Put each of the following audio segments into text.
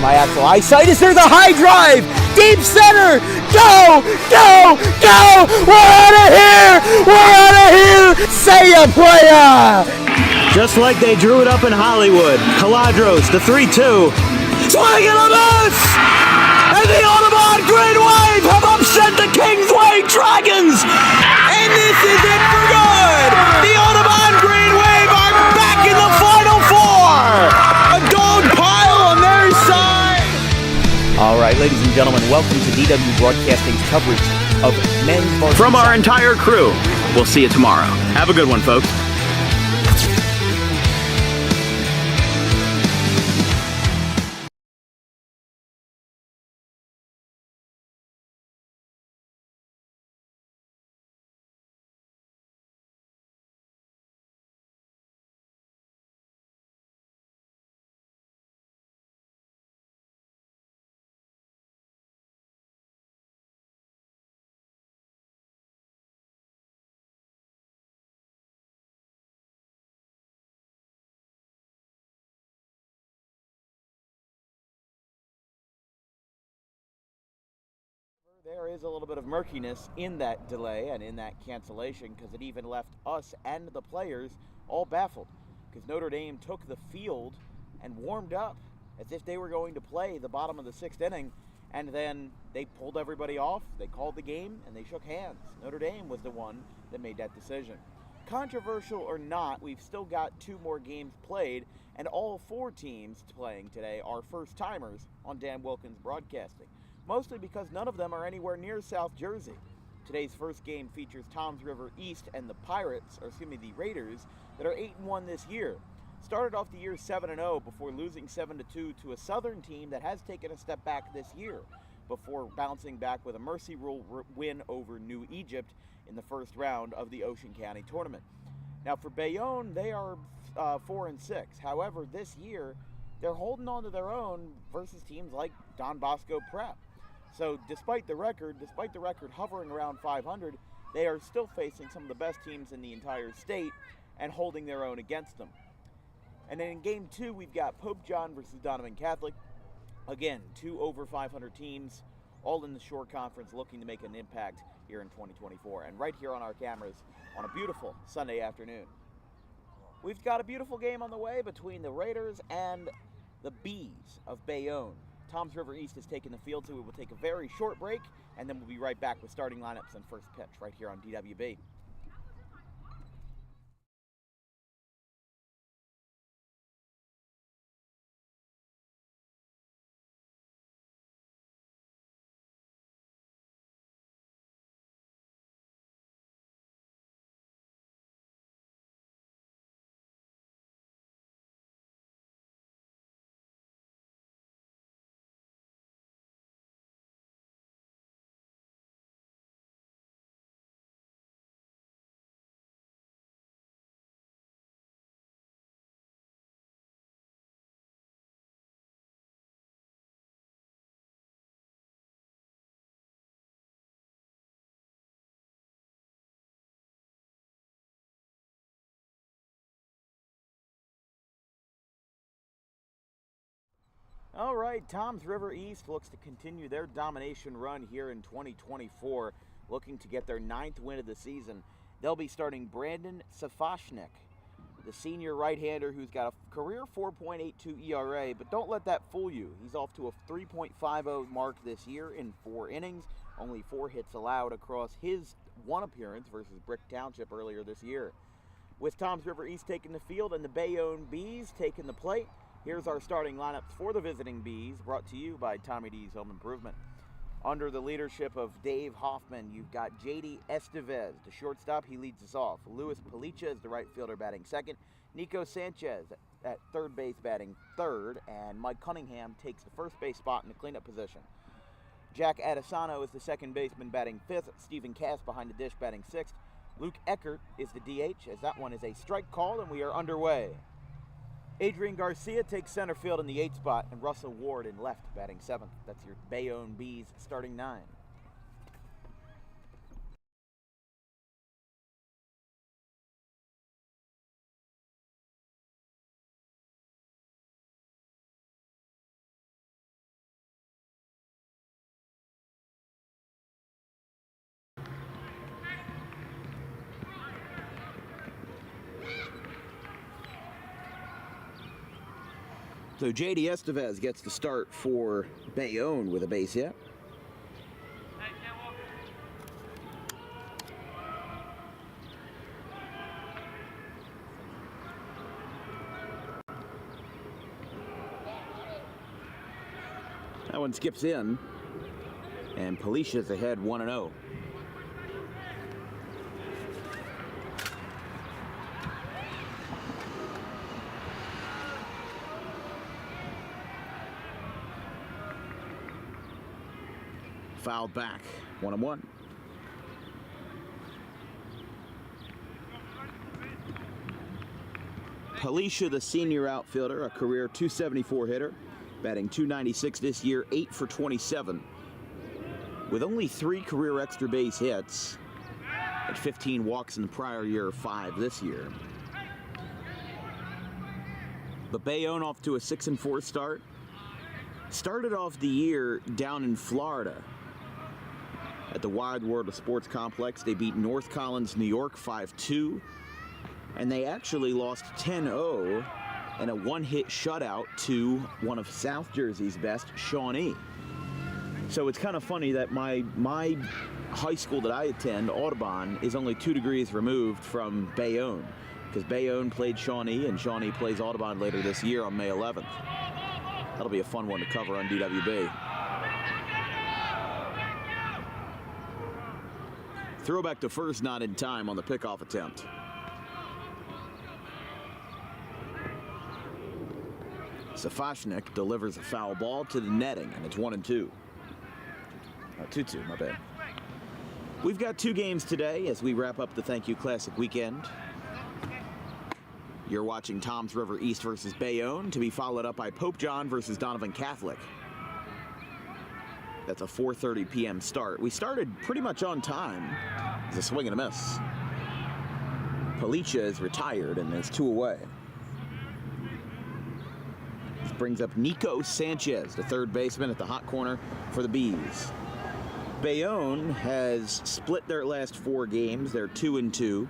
my actual eyesight. Is there the high drive? Deep center! Go! Go! Go! We're out of here! We're out of here! Say ya, playa! Just like they drew it up in Hollywood, Caladros, the 3-2, swing and a miss! And the Audubon Green Wave have upset the Kingsway Dragons! And this is it for good! The Audubon Green Wave are back in the Final Four! A gold pile on their side! All right, ladies and gentlemen, welcome to DW Broadcasting's coverage of men's varsity From our soccer. entire crew, we'll see you tomorrow. Have a good one, folks. There is a little bit of murkiness in that delay and in that cancellation because it even left us and the players all baffled because Notre Dame took the field and warmed up as if they were going to play the bottom of the sixth inning, and then they pulled everybody off, they called the game, and they shook hands. Notre Dame was the one that made that decision. Controversial or not, we've still got 2 more games played, and all 4 teams playing today are first-timers on Dan Wilkins Broadcasting. Mostly because none of them are anywhere near South Jersey. Today's first game features Toms River East and the the Raiders, that are 8-1 this year. Started off the year 7-0 before losing 7-2 to a Southern team that has taken a step back this year, before bouncing back with a Mercy Rule win over New Egypt in the first round of the Ocean County Tournament. Now for Bayonne, they are 4-6. However, this year, they're holding on to their own versus teams like Don Bosco Prep. So despite the record hovering around 500, they are still facing some of the best teams in the entire state and holding their own against them. And then in game 2, we've got Pope John versus Donovan Catholic. Again, 2 over 500 teams, all in the Shore Conference, looking to make an impact here in 2024. And right here on our cameras on a beautiful Sunday afternoon. We've got a beautiful game on the way between the Raiders and the Bees of Bayonne. Toms River East has taken the field, so we will take a very short break, and then we'll be right back with starting lineups and first pitch right here on DWB. All right, Toms River East looks to continue their domination run here in 2024, looking to get their 9th win of the season. They'll be starting Brandon Safashnik, the senior right-hander who's got a career 4.82 ERA, but don't let that fool you. He's off to a 3.50 mark this year in 4 innings, only 4 hits allowed across his 1 appearance versus Brick Township earlier this year. With Toms River East taking the field and the Bayonne Bees taking the plate, here's our starting lineups for the visiting Bees, brought to you by Tommy D's Home Improvement. Under the leadership of Dave Hoffman, you've got J.D. Estevez, the shortstop. He leads us off. Luis Palicha is the right fielder batting second. Nico Sanchez at third base batting third. And Mike Cunningham takes the first base spot in the cleanup position. Jack Adesano is the second baseman batting fifth. Stephen Cass behind the dish batting sixth. Luke Eckert is the DH, as that one is a strike call, and we are underway. Adrian Garcia takes center field in the 8th spot, and Russell Ward in left batting 7th. That's your Bayonne Bees starting 9. So J.D. Estevez gets the start for Bayonne with a base hit. That one skips in, and Policia's ahead 1-0. Fouled back, 1-1. Policia, the senior outfielder, a career .274 hitter, batting .296 this year, 8 for 27, with only 3 career extra base hits, at 15 walks in the prior year, 5 this year. But Bayonne off to a 6-4 start. Started off the year down in Florida at the Wide World of Sports Complex. They beat North Collins, New York 5-2, and they actually lost 10-0 in a one-hit shutout to one of South Jersey's best, Shawnee. So it's kind of funny that my high school that I attend, Audubon, is only 2 degrees removed from Bayonne, because Bayonne played Shawnee, and Shawnee plays Audubon later this year on May 11th. That'll be a fun one to cover on DWB. Throwback to first, not in time on the pickoff attempt. Safashnik delivers a foul ball to the netting, and it's 1-2. 2-2, my bad. We've got 2 games today as we wrap up the Thank You Classic weekend. You're watching Toms River East versus Bayonne, to be followed up by Pope John versus Donovan Catholic. That's a 4:30 p.m. start. We started pretty much on time. It's a swing and a miss. Policia is retired, and there's 2 away. This brings up Nico Sanchez, the third baseman at the hot corner for the Bees. Bayonne has split their last 4 games. They're 2-2.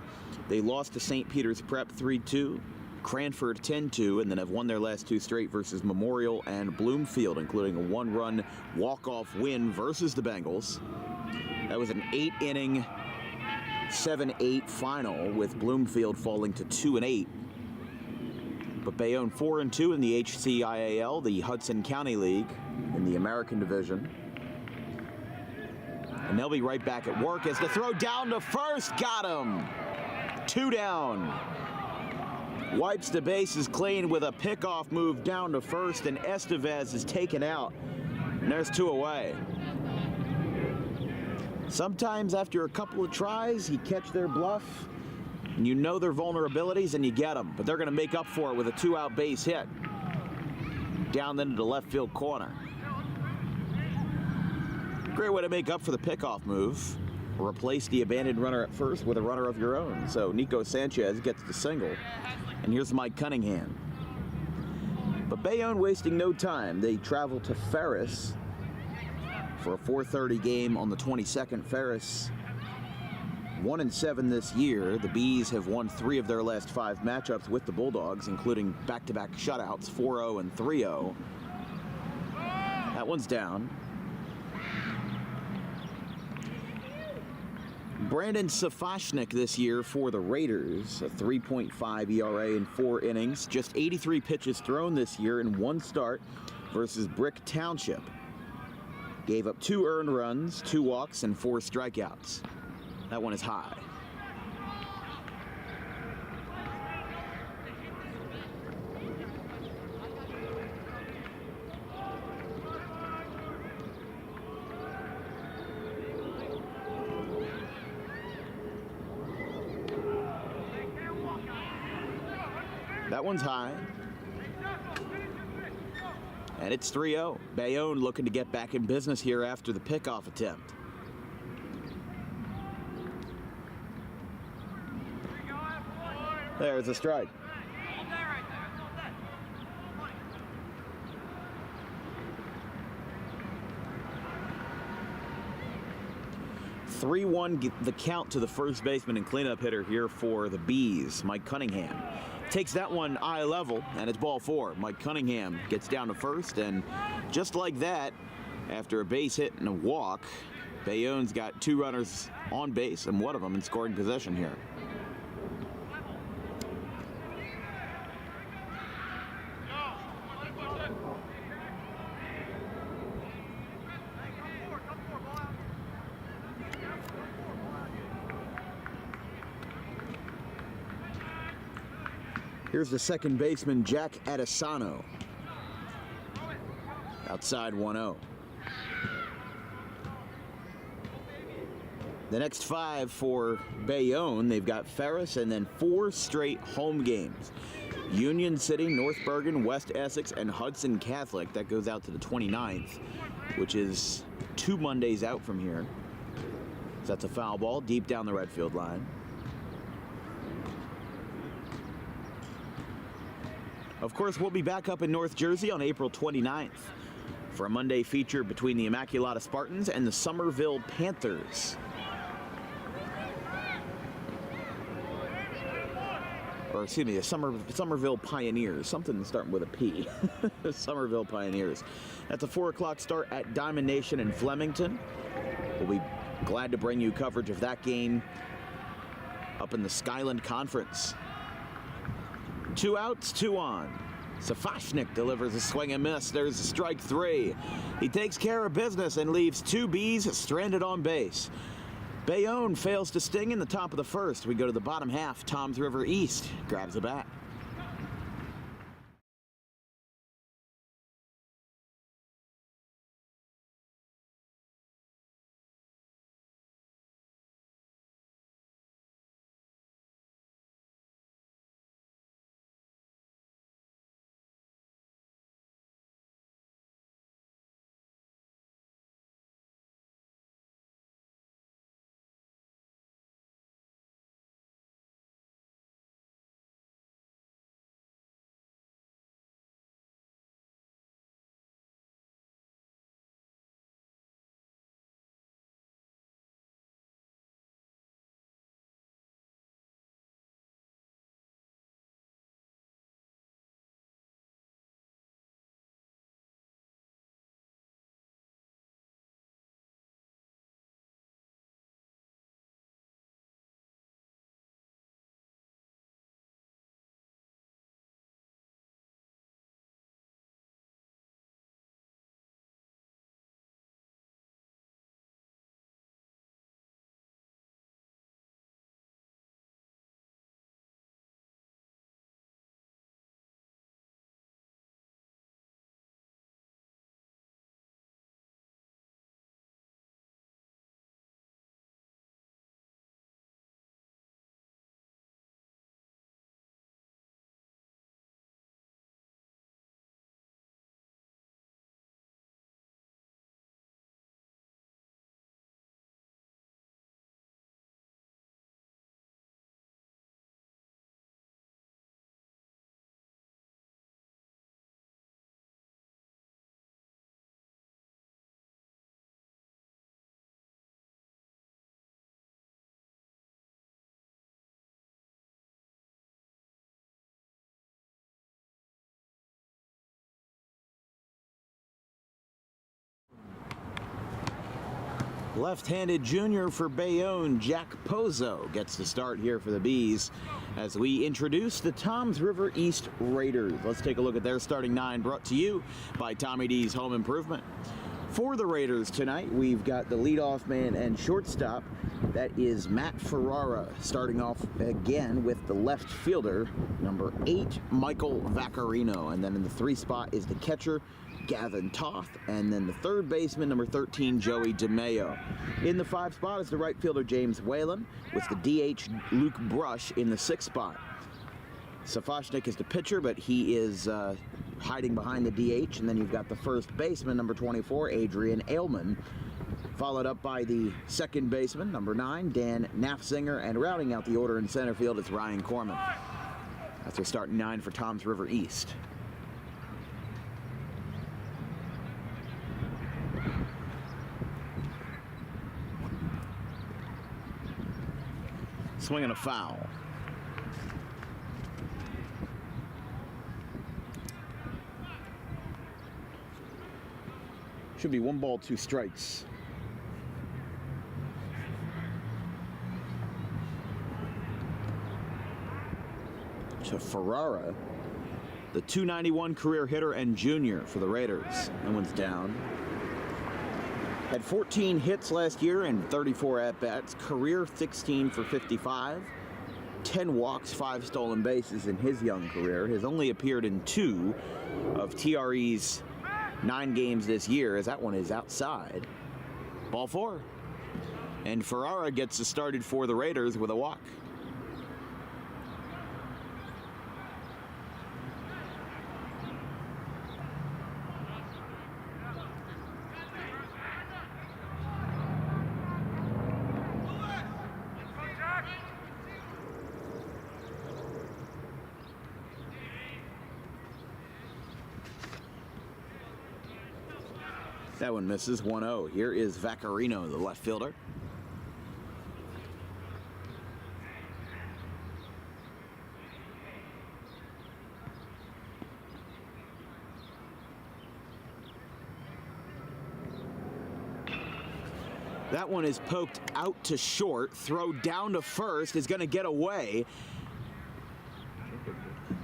They lost to St. Peter's Prep 3-2, Cranford 10-2, and then have won their last 2 straight versus Memorial and Bloomfield, including a 1-run walk-off win versus the Bengals. That was an 8-inning, 7-8 final, with Bloomfield falling to 2-8. But Bayonne 4-2 in the HCIAL, the Hudson County League, in the American Division. And they'll be right back at work as the throw down to first. Got him. 2 down. Wipes the bases clean with a pickoff move down to first, and Estevez is taken out. And there's 2 away. Sometimes after a couple of tries, you catch their bluff, and you know their vulnerabilities, and you get them. But they're going to make up for it with a 2-out base hit down into the left field corner. Great way to make up for the pickoff move. Replace the abandoned runner at first with a runner of your own. So Nico Sanchez gets the single. And here's Mike Cunningham. But Bayonne wasting no time. They travel to Ferris for a 4:30 game on the 22nd. Ferris 1-7 this year. The Bees have won 3 of their last 5 matchups with the Bulldogs, including back-to-back shutouts, 4-0 and 3-0. That one's down. Brandon Safashnik this year for the Raiders, a 3.5 ERA in 4 innings, just 83 pitches thrown this year in 1 start versus Brick Township. Gave up 2 earned runs, 2 walks, and 4 strikeouts. That one is high. That one's high. And it's 3-0. Bayonne looking to get back in business here after the pickoff attempt. There's a strike. (3-1) the count to the first baseman and cleanup hitter here for the Bees, Mike Cunningham. takes that one eye level, and it's ball 4. Mike Cunningham gets down to first, and just like that, after a base hit and a walk, Bayonne's got 2 runners on base, and one of them in scoring possession here. Here's the second baseman, Jack Adesano. Outside 1-0. The next 5 for Bayonne, they've got Ferris and then 4 straight home games. Union City, North Bergen, West Essex, and Hudson Catholic. That goes out to the 29th, which is 2 Mondays out from here. So that's a foul ball deep down the right field line. Of course, we'll be back up in North Jersey on April 29th for a Monday feature between the Immaculata Spartans and the Somerville Panthers. Or excuse me, the Somerville Pioneers. Something starting with a P. Somerville Pioneers. That's a 4 o'clock start at Diamond Nation in Flemington. We'll be glad to bring you coverage of that game up in the Skyland Conference. 2 outs, 2 on. Safashnik delivers a swing and miss. There's strike 3. He takes care of business and leaves 2 Bs stranded on base. Bayonne fails to sting in the top of the first. We go to the bottom half. Toms River East grabs the bat. Left-handed junior for Bayonne, Jack Pozo, gets the start here for the Bees as we introduce the Toms River East Raiders. Let's take a look at their starting 9, brought to you by Tommy D's Home Improvement. For the Raiders tonight, we've got the leadoff man and shortstop. That is Matt Ferrara, starting off again with the left fielder, number 8, Michael Vaccarino. And then in the 3 spot is the catcher, Gavin Toth, and then the third baseman, number 13, Joey DeMeo. In the 5 spot is the right fielder, James Whalen, with the DH, Luke Brush, in the 6th spot. Safashnik is the pitcher, but he is hiding behind the DH, and then you've got the first baseman, number 24, Adrian Ailman, followed up by the second baseman, number 9, Dan Nafzinger, and rounding out the order in center field is Ryan Corman. That's their starting 9 for Toms River East. Swing and a foul. Should be 1 ball, 2 strikes. To Ferrara, the .291 career hitter and junior for the Raiders. That one's down. Had 14 hits last year and 34 at-bats. Career 16 for 55. 10 walks, 5 stolen bases in his young career. Has only appeared in 2 of TRE's 9 games this year, as that one is outside. Ball 4. And Ferrara gets started for the Raiders with a walk. That one misses. 1-0. Here is Vaccarino, the left fielder. That one is poked out to short. Throw down to first is going to get away.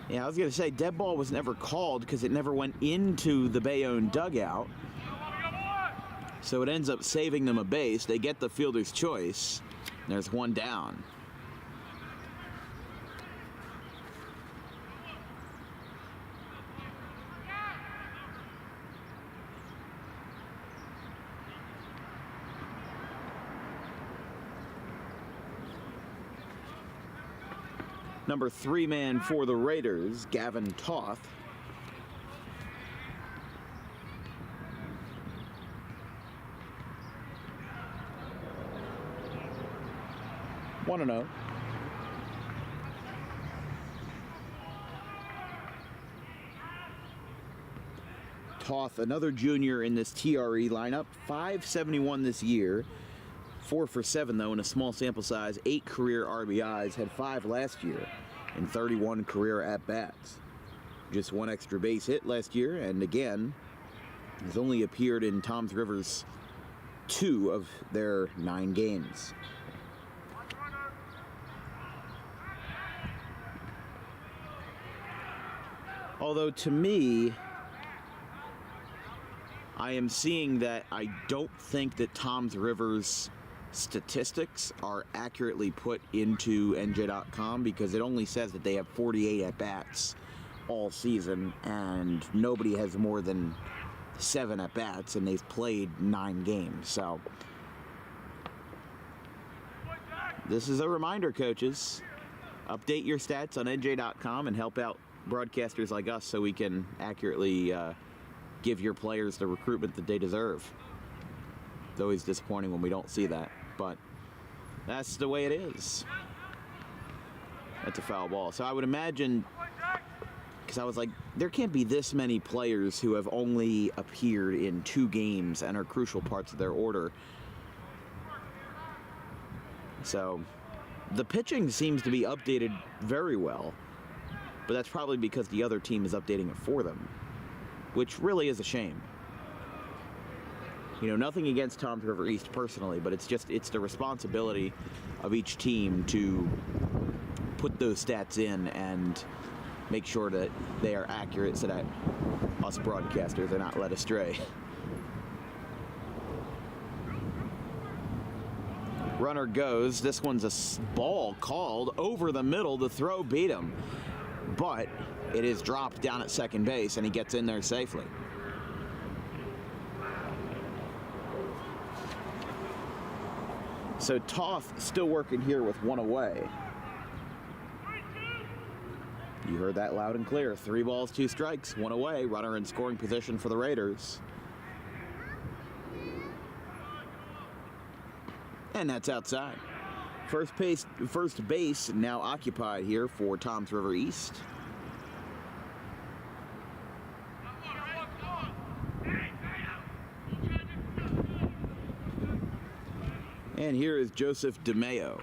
Yeah, I was going to say dead ball was never called because it never went into the Bayonne dugout. So it ends up saving them a base. They get the fielder's choice. There's one down. Number 3 man for the Raiders, Gavin Toth. One and 0. Toth, another junior in this TRE lineup, 571 this year. 4 for 7 though in a small sample size. 8 career RBIs, had 5 last year, and 31 career at-bats. Just 1 extra base hit last year, and again, has only appeared in Toms River's 2 of their 9 games. Although to me, I am seeing that I don't think that Toms River's statistics are accurately put into NJ.com, because it only says that they have 48 at-bats all season, and nobody has more than 7 at-bats, and they've played 9 games. So this is a reminder, coaches. Update your stats on NJ.com and help out broadcasters like us so we can accurately give your players the recruitment that they deserve. It's always disappointing when we don't see that, but that's the way it is. That's a foul ball. So I would imagine, because I was like, there can't be this many players who have only appeared in 2 games and are crucial parts of their order. So the pitching seems to be updated very well, but that's probably because the other team is updating it for them, which really is a shame. You know, nothing against Toms River East personally, but it's the responsibility of each team to put those stats in and make sure that they are accurate so that us broadcasters are not led astray. Runner goes. This one's a ball called over the middle. The throw beat him, but it is dropped down at second base, and he gets in there safely. So Toth still working here with 1 away. You heard that loud and clear. 3 balls, 2 strikes, 1 away. Runner in scoring position for the Raiders. And that's outside. First base now occupied here for Toms River East. And here is Joseph DeMeo.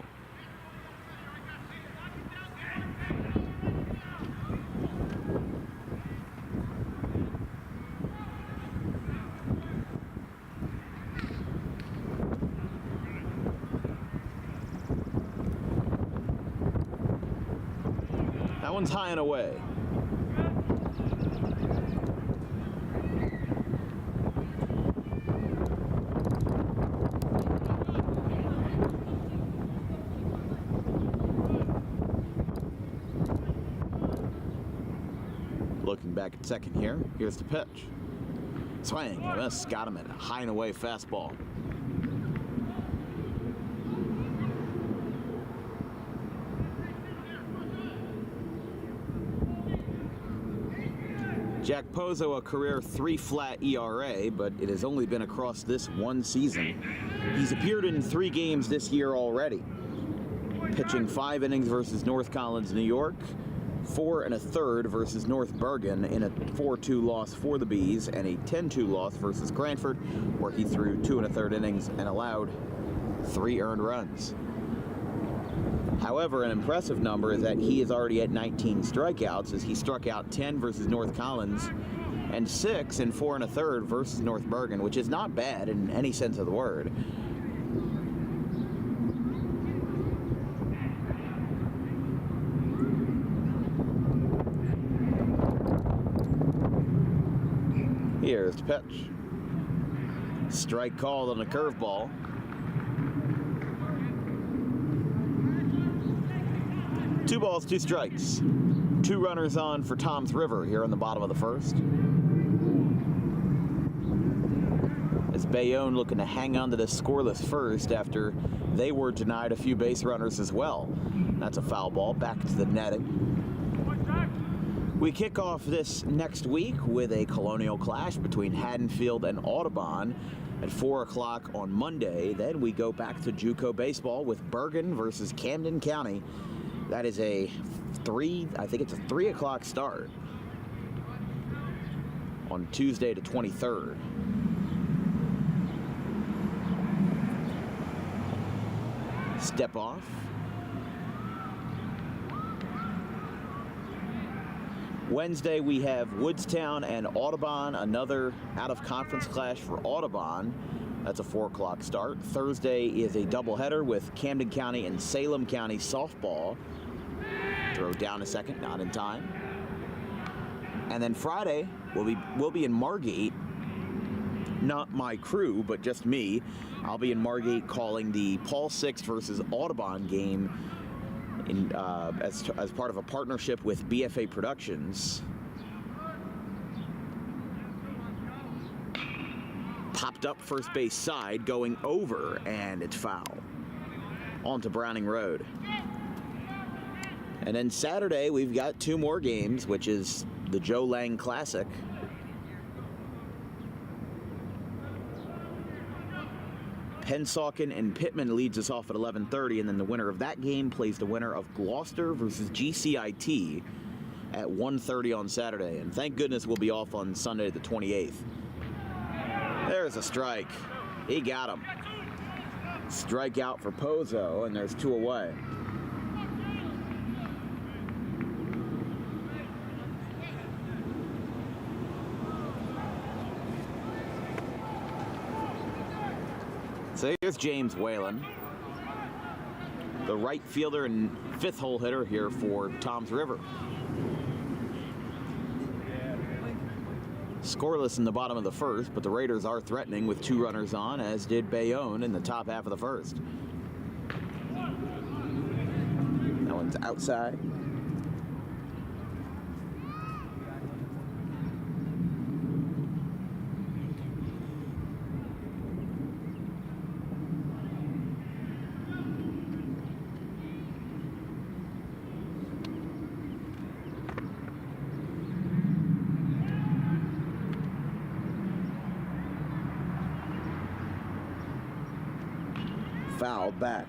That one's high and away. Looking back at second here, here's the pitch. Swing, and a miss, got him in a high and away fastball. Jack Pozo, a career 3 flat ERA, but it has only been across this one season. He's appeared in 3 games this year already, pitching 5 innings versus North Collins, New York, 4 1/3 versus North Bergen in a 4-2 loss for the Bees, and a 10-2 loss versus Cranford, where he threw 2 1/3 innings and allowed 3 earned runs. However, an impressive number is that he is already at 19 strikeouts, as he struck out 10 versus North Collins and 6 in 4 1/3 versus North Bergen, which is not bad in any sense of the word. Here's the pitch. Strike called on a curveball. Two balls, 2 strikes. 2 runners on for Toms River here in the bottom of the first. As Bayonne looking to hang on to this scoreless first after they were denied a few base runners as well. That's a foul ball, back to the netting. We kick off this next week with a Colonial clash between Haddonfield and Audubon at 4 o'clock on Monday. Then we go back to JUCO baseball with Bergen versus Camden County. That is I think it's a 3 o'clock start on Tuesday the 23rd. Step off. Wednesday we have Woodstown and Audubon, another out-of-conference clash for Audubon. That's a 4 o'clock start. Thursday is a doubleheader with Camden County and Salem County softball. Throw down a second, not in time. And then Friday, we'll be in Margate. Not my crew, but just me. I'll be in Margate calling the Paul Six versus Audubon game as part of a partnership with BFA Productions. Popped up first base side, going over, and it's foul. Onto Browning Road. And then Saturday, we've got 2 more games, which is the Joe Lang Classic. Pennsauken and Pittman leads us off at 11:30, and then the winner of that game plays the winner of Gloucester versus GCIT at 1:30 on Saturday. And thank goodness we'll be off on Sunday the 28th. There's a strike. He got him. Strike out for Pozo, and there's 2 away. So here's James Whalen, the right fielder and 5th hole hitter here for Toms River. Scoreless in the bottom of the first, but the Raiders are threatening with 2 runners on, as did Bayonne in the top half of the first. That one's outside. Foul back.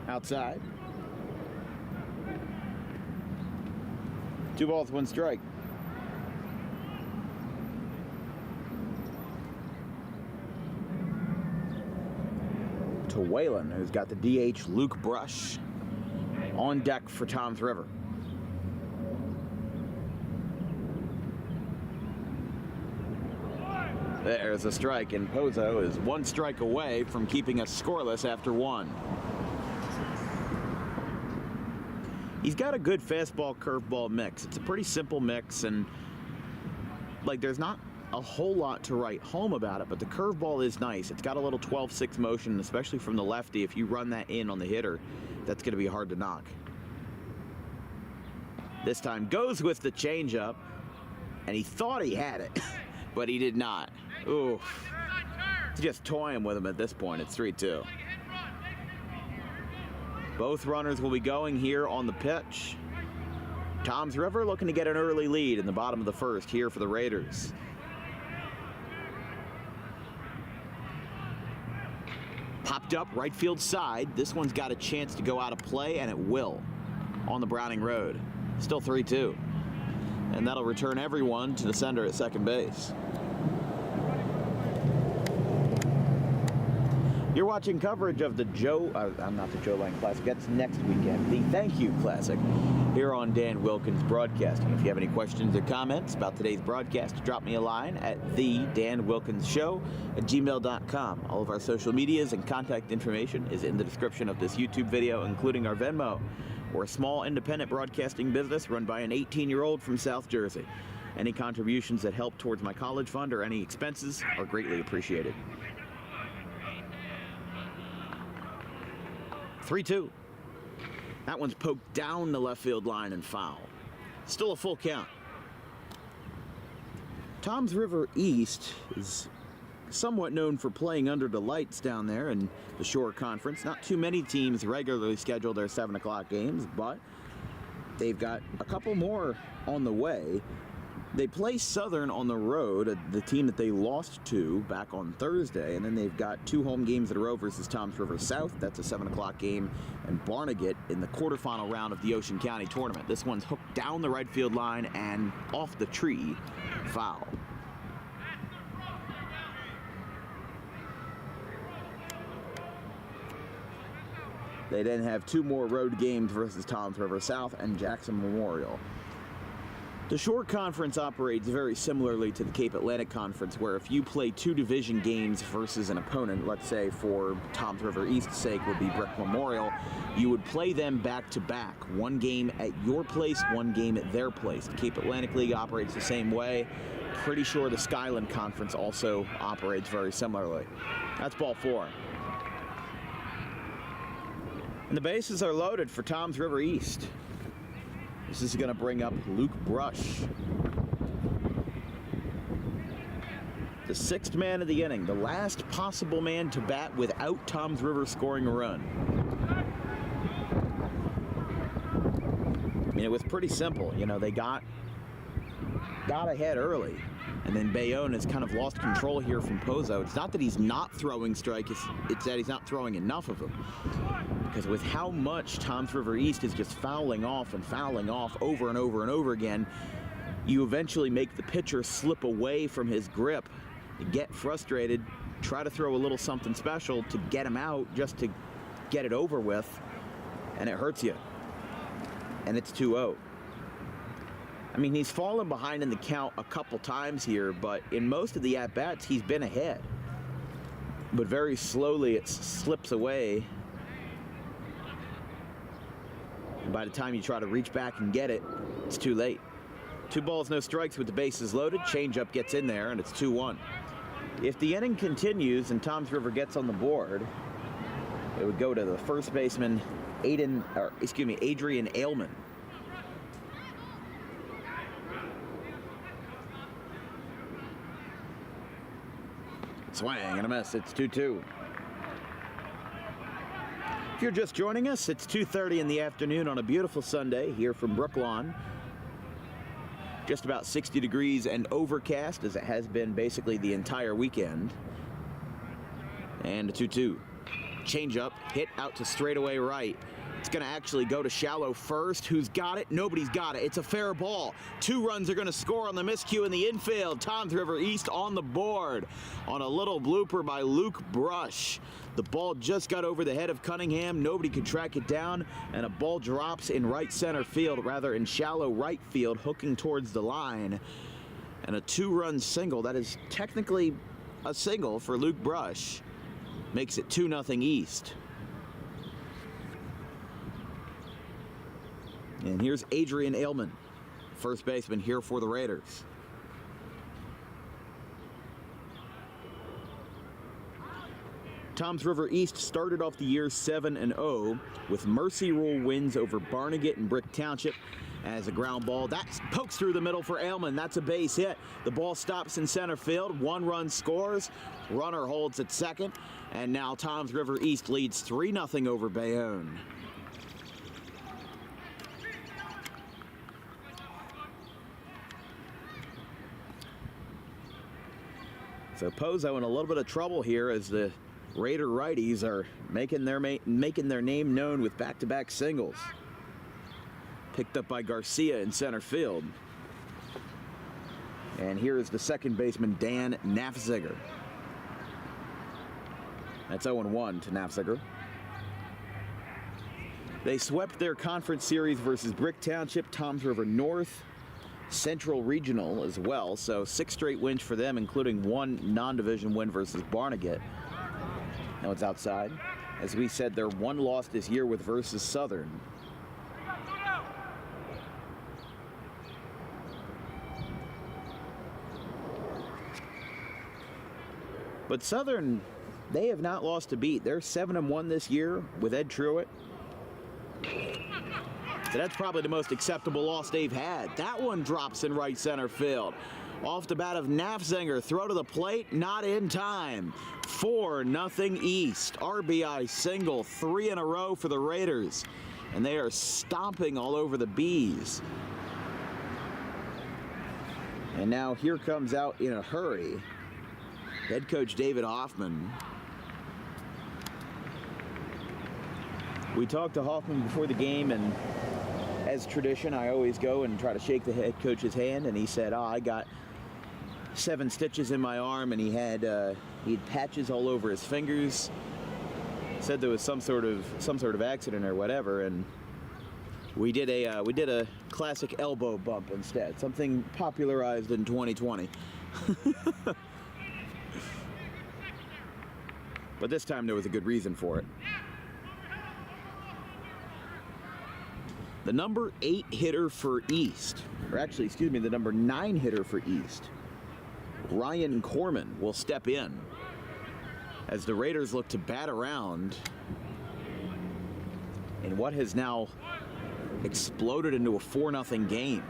Outside. 2 balls, 1 strike. to Whalen, who's got the DH Luke Brush on deck for Toms River. There's a strike, and Pozo is one strike away from keeping us scoreless after one. He's got a good fastball curveball mix. It's a pretty simple mix, and like there's not a whole lot to write home about it, but the curveball is nice. It's got a little 12-6 motion, especially from the lefty. If you run that in on the hitter, that's going to be hard to knock. This time goes with the changeup, and he thought he had it, but he did not. Ooh, just toying with him at this point. It's 3-2. Both runners will be going here on the pitch. Toms River looking to get an early lead in the bottom of the first here for the Raiders. Popped up right field side. This one's got a chance to go out of play, and it will on the Browning Road. Still 3-2. And that'll return everyone to the center at second base. You're watching coverage of the Joe Line Classic. That's next weekend. The Thank You Classic here on Dan Wilkins Broadcasting. If you have any questions or comments about today's broadcast, drop me a line at thedanwilkinsshow@gmail.com. All of our social medias and contact information is in the description of this YouTube video, including our Venmo. We're a small independent broadcasting business run by an 18-year-old from South Jersey. Any contributions that help towards my college fund or any expenses are greatly appreciated. 3-2. That one's poked down the left field line and foul. Still a full count. Toms River East is somewhat known for playing under the lights down there in the Shore Conference. Not too many teams regularly schedule their 7 o'clock games, but they've got a couple more on the way. They play Southern on the road, the team that they lost to back on Thursday, and then they've got 2 home games in a row versus Toms River South. That's a 7 o'clock game, and Barnegat in the quarterfinal round of the Ocean County tournament. This one's hooked down the right field line and off the tree. Foul. They then have 2 more road games versus Toms River South and Jackson Memorial. The Shore Conference operates very similarly to the Cape Atlantic Conference, where if you play 2 division games versus an opponent, let's say for Toms River East's sake would be Brick Memorial, you would play them back to back. 1 game at your place, 1 game at their place. The Cape Atlantic League operates the same way. Pretty sure the Skyland Conference also operates very similarly. That's ball 4. And the bases are loaded for Toms River East. This is going to bring up Luke Brush. The 6th man of the inning, the last possible man to bat without Toms River scoring a run. I mean, it was pretty simple. You know, they got ahead early, and then Bayonne has kind of lost control here from Pozo. It's not that he's not throwing strikes, it's that he's not throwing enough of them. Because with how much Toms River East is just fouling off over and over and over again, you eventually make the pitcher slip away from his grip, get frustrated, try to throw a little something special to get him out, just to get it over with, and it hurts you. And it's 2-0. I mean, he's fallen behind in the count a couple times here, but in most of the at-bats, he's been ahead. But very slowly, it slips away. And by the time you try to reach back and get it, it's too late. 2 balls, no strikes with the bases loaded. Changeup gets in there, and it's 2-1. If the inning continues and Toms River gets on the board, it would go to the first baseman, Adrian Ailman. Swing and a miss. It's 2-2. If you're just joining us, it's 2:30 in the afternoon on a beautiful Sunday here from Brooklawn. Just about 60 degrees and overcast, as it has been basically the entire weekend. And a 2-2. Changeup hit out to straightaway right. It's going to actually go to shallow first. Who's got it? Nobody's got it. It's a fair ball. 2 runs are going to score on the miscue in the infield. Toms River East on the board on a little blooper by Luke Brush. The ball just got over the head of Cunningham. Nobody could track it down, and a ball drops in right center field, rather in shallow right field, hooking towards the line. And a 2-run single, that is technically a single for Luke Brush, makes it 2-0 East. And here's Adrian Ailman, first baseman here for the Raiders. Toms River East started off the year 7-0 with Mercy Rule wins over Barnegat and Brick Township. As a ground ball, that pokes through the middle for Ailman. That's a base hit. The ball stops in center field. 1 run scores. Runner holds at second. And now Toms River East leads 3-0 over Bayonne. So Pozo in a little bit of trouble here as the Raider righties are making their name known with back-to-back singles. Picked up by Garcia in center field. And here is the second baseman, Dan Nafziger. That's 0-1 to Nafziger. They swept their conference series versus Brick Township, Toms River North, Central Regional as well. So 6 straight wins for them, including 1 non-division win versus Barnegat. Now it's outside. As we said, their 1 loss this year with versus Southern. But Southern, they have not lost a beat. They're 7-1 this year with Ed Truitt. So that's probably the most acceptable loss they've had. That one drops in right center field. Off the bat of Nafzinger, throw to the plate, not in time. 4-0 East. RBI single, 3 in a row for the Raiders. And they are stomping all over the Bees. And now here comes out in a hurry head coach David Hoffman. We talked to Hoffman before the game, and as tradition, I always go and try to shake the head coach's hand, and he said, I got 7 stitches in my arm, and he had patches all over his fingers. Said there was some sort of accident or whatever, and we did a classic elbow bump instead, something popularized in 2020. But this time there was a good reason for it. The number 8 hitter for East, or actually, excuse me, the number 9 hitter for East, Ryan Corman, will step in as the Raiders look to bat around in what has now exploded into a 4-0 game.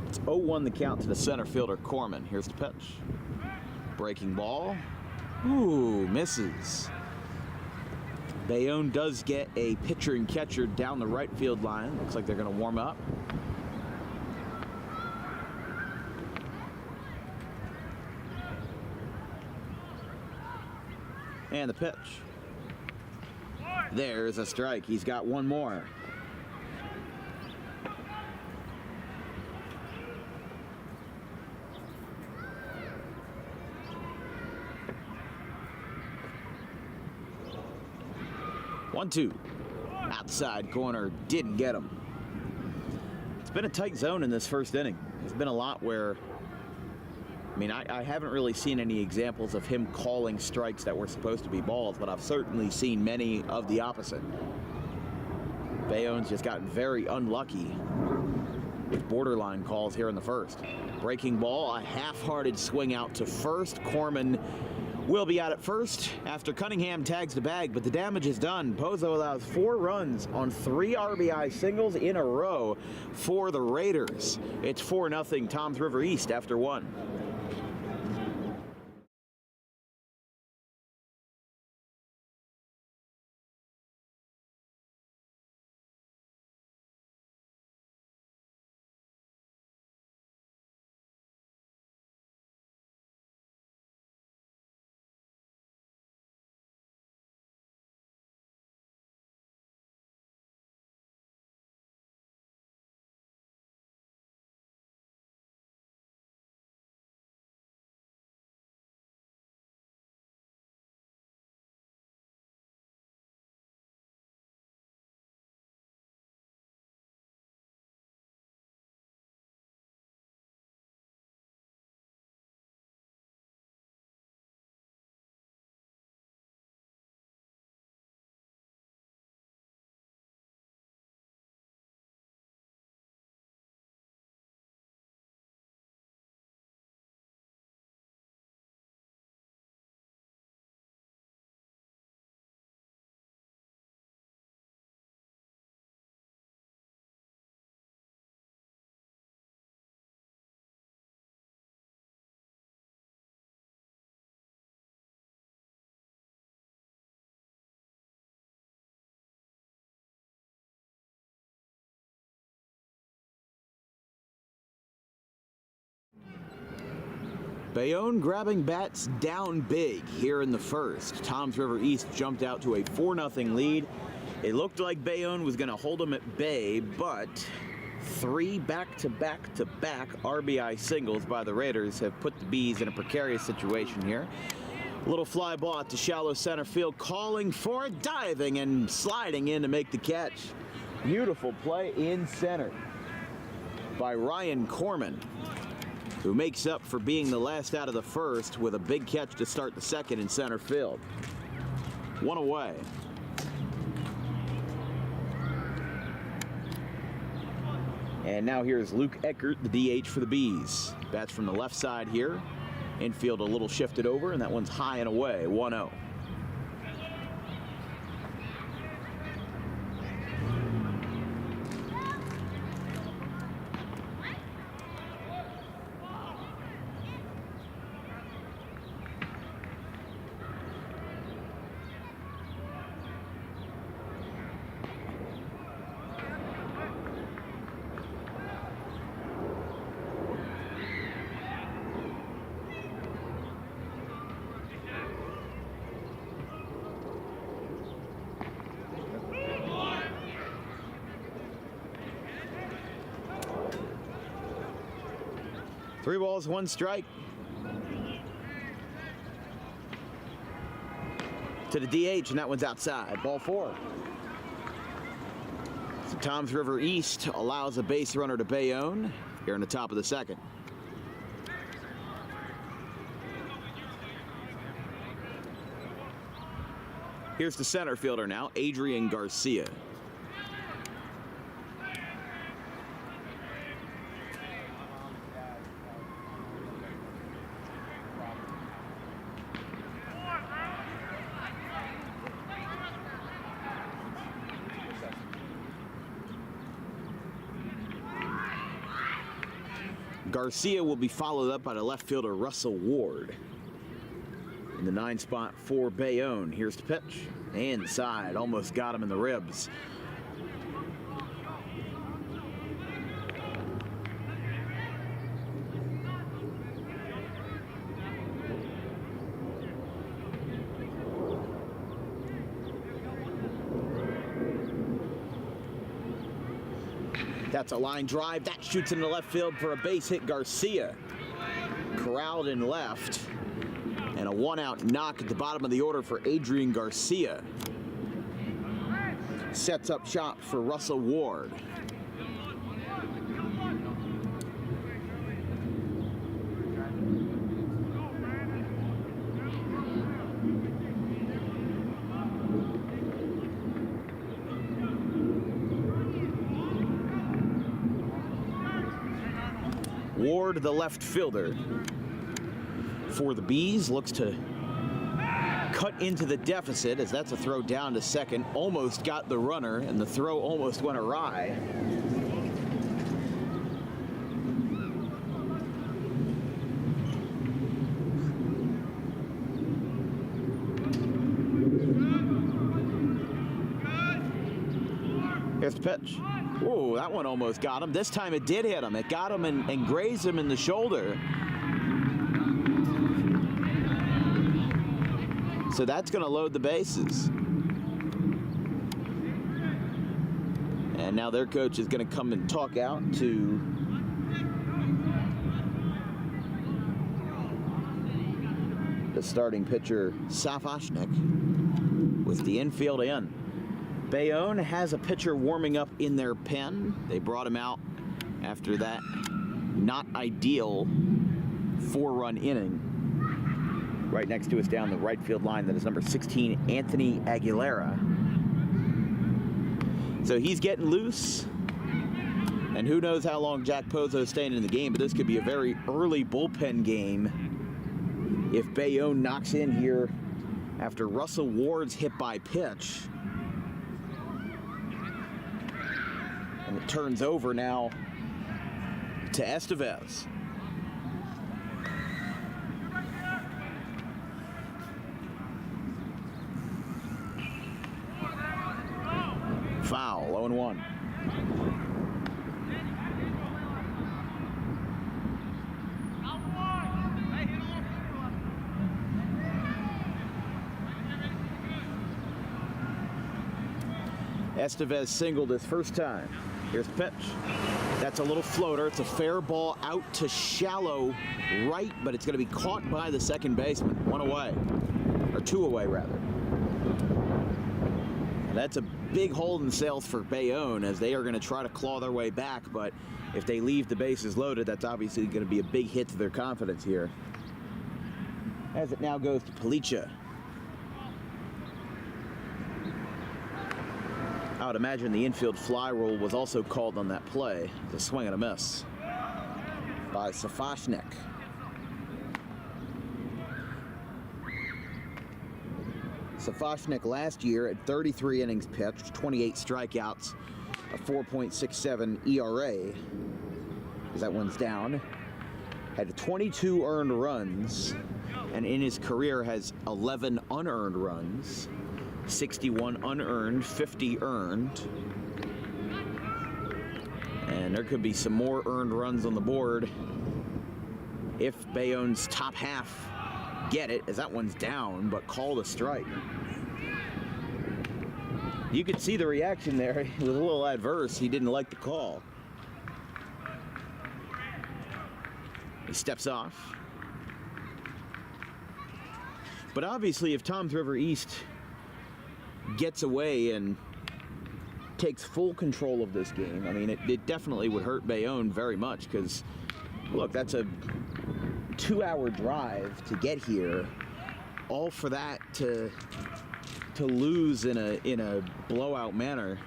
It's 0-1 the count to the center fielder Corman. Here's the pitch. Breaking ball. Ooh, misses. Bayonne does get a pitcher and catcher down the right field line. Looks like they're going to warm up. And the pitch. There's a strike. He's got one more. One-two. Outside corner. Didn't get him. It's been a tight zone in this first inning. There's been a lot where, I mean, I haven't really seen any examples of him calling strikes that were supposed to be balls, but I've certainly seen many of the opposite. Bayonne's just gotten very unlucky with borderline calls here in the first. Breaking ball, a half-hearted swing out to first. Corman will be out at first after Cunningham tags the bag, but the damage is done. Pozo allows 4 runs on 3 RBI singles in a row for the Raiders. It's 4-0 Toms River East after 1. Bayonne grabbing bats down big here in the first. Toms River East jumped out to a 4-0 lead. It looked like Bayonne was going to hold them at bay, but 3 back-to-back-to-back RBI singles by the Raiders have put the Bees in a precarious situation here. A little fly ball at the shallow center field, calling for it, diving and sliding in to make the catch. Beautiful play in center by Ryan Corman, who makes up for being the last out of the first with a big catch to start the second in center field. 1 away. And now here's Luke Eckert, the DH for the Bees. Bats from the left side here. Infield a little shifted over, and that one's high and away, 1-0. Three balls, 1 strike. To the DH, and that one's outside. Ball 4. So Toms River East allows a base runner to Bayonne here in the top of the second. Here's the center fielder now, Adrian Garcia. Garcia will be followed up by the left fielder Russell Ward. In the 9 spot for Bayonne. Here's the pitch. Inside, almost got him in the ribs. That's a line drive. That shoots into left field for a base hit. Garcia corralled in left. And a 1-out knock at the bottom of the order for Adrian Garcia. Sets up shop for Russell Ward. Ward, the left fielder for the Bees, looks to cut into the deficit as that's a throw down to second. Almost got the runner, and the throw almost went awry. Here's the pitch. Ooh, that one almost got him. This time it did hit him. It got him and grazed him in the shoulder. So that's going to load the bases. And now their coach is going to come and talk out to the starting pitcher, Safashnik, with the infield in. Bayonne has a pitcher warming up in their pen. They brought him out after that not ideal 4-run inning. Right next to us down the right field line, that is number 16, Anthony Aguilera. So he's getting loose. And who knows how long Jack Pozo's staying in the game, but this could be a very early bullpen game if Bayonne knocks in here after Russell Ward's hit by pitch. And it turns over now to Estevez. Foul, 0-1. Estevez singled his first time. Here's the pitch. That's a little floater. It's a fair ball out to shallow right, but it's going to be caught by the second baseman. One away, or two away rather. And that's a big hole in the sails for Bayonne, as they are going to try to claw their way back, but if they leave the bases loaded, that's obviously going to be a big hit to their confidence here. As it now goes to Palicha. I would imagine the infield fly rule was also called on that play. The swing and a miss by Safashnik. Safashnik last year at 33 innings pitched, 28 strikeouts, a 4.67 ERA, as that one's down. Had 22 earned runs, and in his career has 11 unearned runs. 61 unearned, 50 earned. And there could be some more earned runs on the board if Bayonne's top half get it, as that one's down, but called a strike. You could see the reaction there. It was a little adverse. He didn't like the call. He steps off. But obviously, if Toms River East gets away and takes full control of this game, I mean, it definitely would hurt Bayonne very much, because, look, that's a 2-hour drive to get here, all for that to lose in a blowout manner.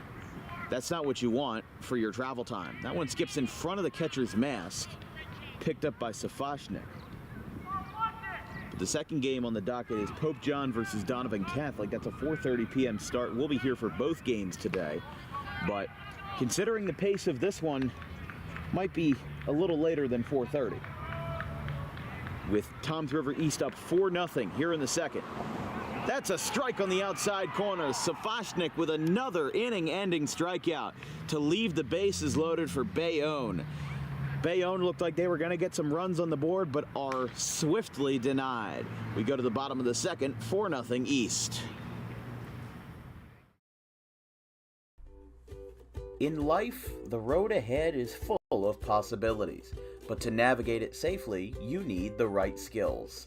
That's not what you want for your travel time. That one skips in front of the catcher's mask, picked up by Safashnik. The second game on the docket is Pope John versus Donovan Catholic. That's a 4:30 p.m. start. We'll be here for both games today. But considering the pace of this one, might be a little later than 4:30. With Toms River East up 4-0 here in the second. That's a strike on the outside corner. Safashnik with another inning-ending strikeout to leave the bases loaded for Bayonne. Bayonne looked like they were going to get some runs on the board, but are swiftly denied. We go to the bottom of the second, 4-0 East. In life, the road ahead is full of possibilities, but to navigate it safely, you need the right skills.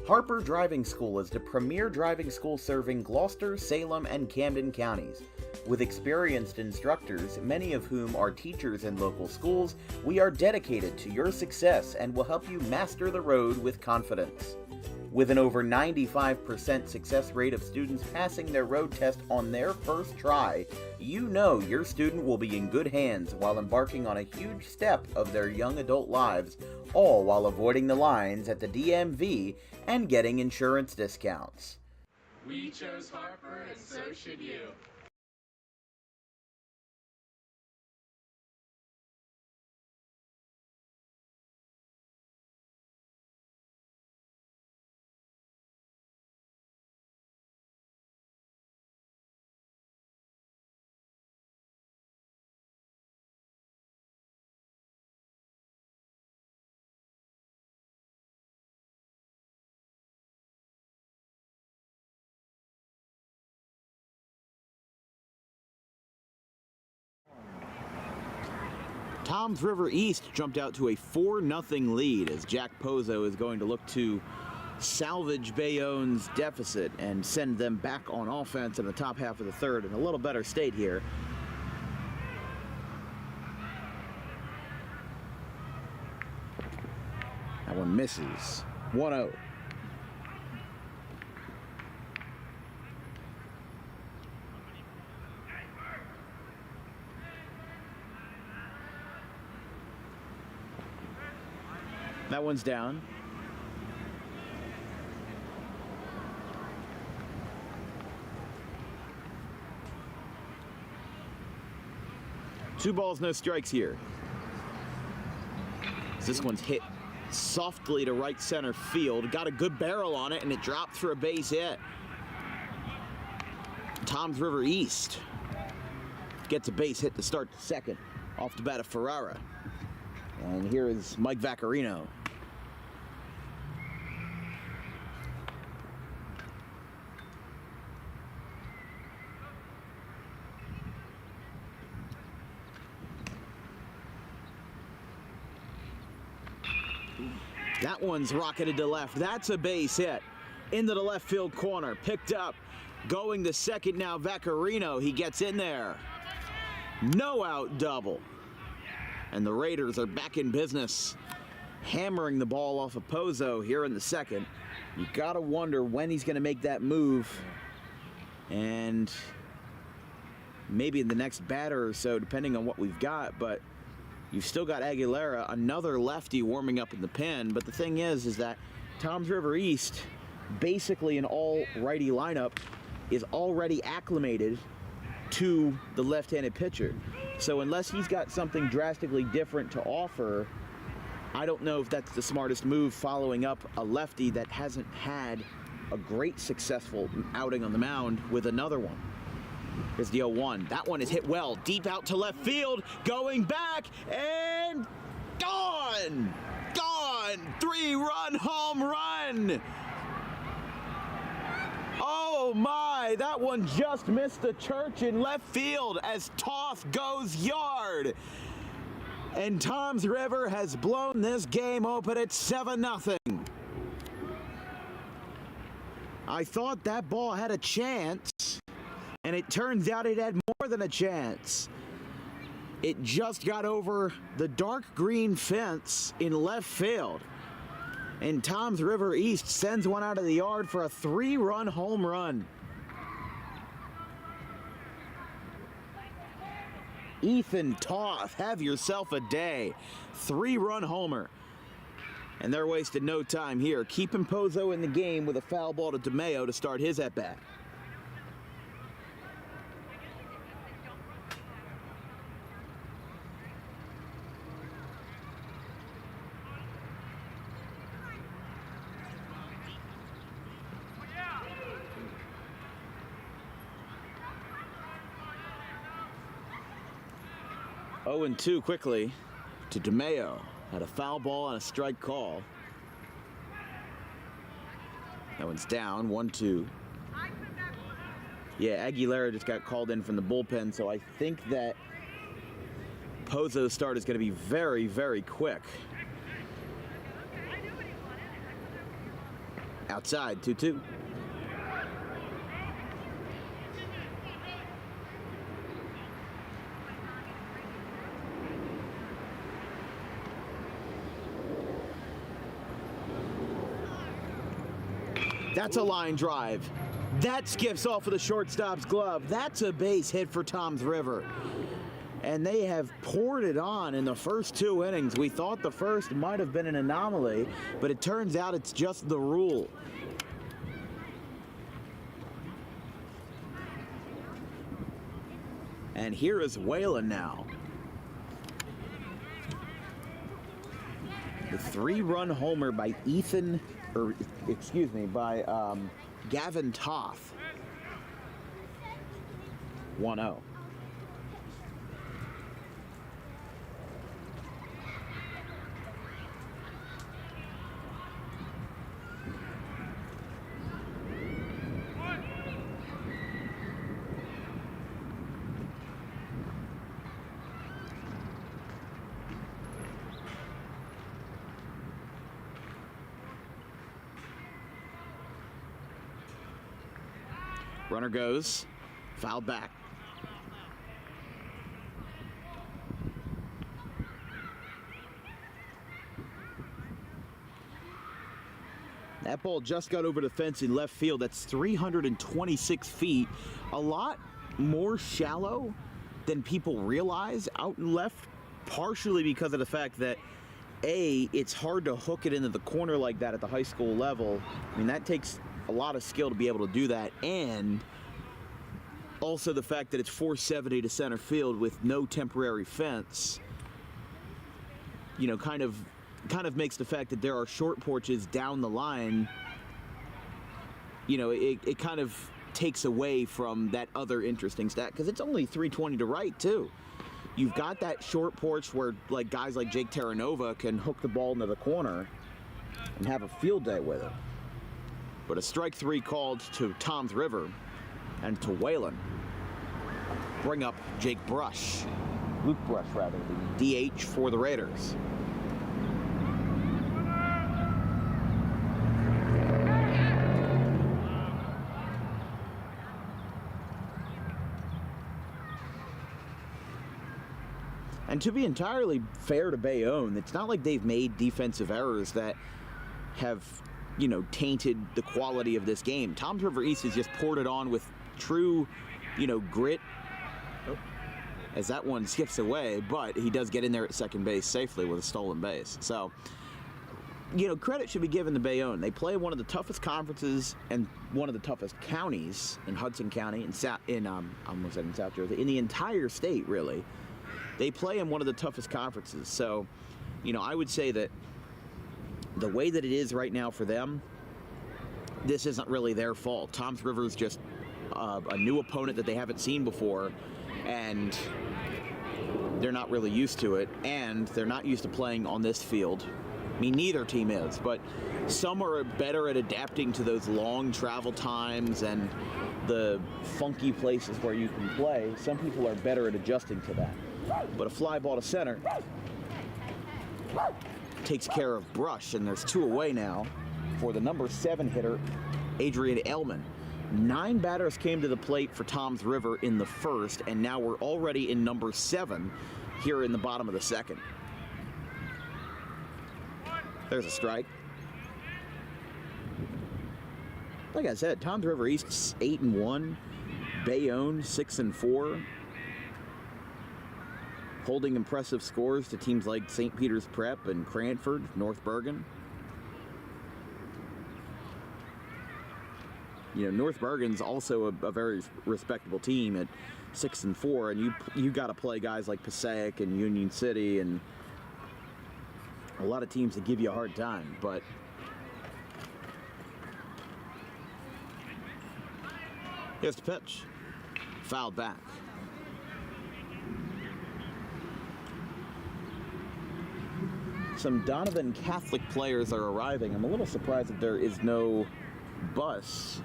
Harper Driving School is the premier driving school serving Gloucester, Salem, and Camden counties. With experienced instructors, many of whom are teachers in local schools, we are dedicated to your success and will help you master the road with confidence. With an over 95% success rate of students passing their road test on their first try, you know your student will be in good hands while embarking on a huge step of their young adult lives, all while avoiding the lines at the DMV and getting insurance discounts. We chose Harper, and so should you. Toms River East jumped out to a 4-0 lead as Jack Pozo is going to look to salvage Bayonne's deficit and send them back on offense in the top half of the third in a little better state here. That one misses. 1-0. That one's down. Two balls, no strikes here. This one's hit softly to right center field. Got a good barrel on it, and it dropped for a base hit. Toms River East gets a base hit to start the second off the bat of Ferrara. And here is Mike Vaccarino. That one's rocketed to left. That's a base hit. Into the left field corner. Picked up. Going to second now, Vaccarino. He gets in there. No out double. And the Raiders are back in business. Hammering the ball off of Pozo here in the second. You gotta wonder when he's gonna make that move. And maybe in the next batter or so, depending on what we've got, but you've still got Aguilera, another lefty warming up in the pen. But the thing is that Toms River East, basically an all-righty lineup, is already acclimated to the left-handed pitcher. So unless he's got something drastically different to offer, I don't know if that's the smartest move, following up a lefty that hasn't had a great successful outing on the mound with another one. Here's the 0-1. That one is hit well, deep out to left field, going back, and gone! Gone! 3-run home run! Oh my, that one just missed the church in left field as Toth goes yard. And Toms River has blown this game open at 7-0. I thought that ball had a chance, and it turns out it had more than a chance. It just got over the dark green fence in left field. And Toms River East sends one out of the yard for a 3-run home run. Ethan Toth, have yourself a day. 3-run homer. And they're wasting no time here, keeping Pozo in the game with a foul ball to DeMeo to start his at-bat. Oh, 0-2 quickly to DeMeo. Had a foul ball and a strike call. That one's down, 1-2. Yeah, Aguilera just got called in from the bullpen, so I think that Pozo's start is going to be very, very quick. Outside, 2-2. That's a line drive. That skips off of the shortstop's glove. That's a base hit for Toms River. And they have poured it on in the first 2 innings. We thought the first might have been an anomaly, but it turns out it's just the rule. And here is Whalen now. The 3-run homer by Gavin Toth. 1-0. Runner goes, foul back. That ball just got over the fence in left field. That's 326 feet. A lot more shallow than people realize out in left, partially because of the fact that it's hard to hook it into the corner like that at the high school level. I mean, that takes a lot of skill to be able to do that, and also the fact that it's 470 to center field with no temporary fence, you know, kind of makes the fact that there are short porches down the line, you know, it kind of takes away from that other interesting stat, because it's only 320 to right too. You've got that short porch where like guys like Jake Terranova can hook the ball into the corner and have a field day with it. But a strike 3 called to Toms River and to Whalen. Bring up Luke Brush, the DH for the Raiders. And to be entirely fair to Bayonne, it's not like they've made defensive errors that have, tainted the quality of this game. Toms River East has just poured it on with true, grit. As that one skips away, but he does get in there at second base safely with a stolen base. So, credit should be given to Bayonne. They play one of the toughest conferences and one of the toughest counties in Hudson County, in South Jersey, in the entire state, really. They play in one of the toughest conferences. So, I would say that the way that it is right now for them, this isn't really their fault. Toms River is just a new opponent that they haven't seen before, and they're not really used to it, and they're not used to playing on this field. I mean, neither team is, but some are better at adapting to those long travel times and the funky places where you can play. Some people are better at adjusting to that. But a fly ball to center takes care of Brush, and there's 2 away now for the number 7 hitter, Adrian Aylman. 9 batters came to the plate for Toms River in the first, and now we're already in number 7 here in the bottom of the second. There's a strike. Like I said, Toms River East's 8-1, Bayonne 6-4, holding impressive scores to teams like St. Peter's Prep and Cranford, North Bergen. North Bergen's also a very respectable team at 6-4, and you got to play guys like Passaic and Union City and a lot of teams that give you a hard time. But here's the pitch, fouled back. Some Donovan Catholic players are arriving. I'm a little surprised that there is no bus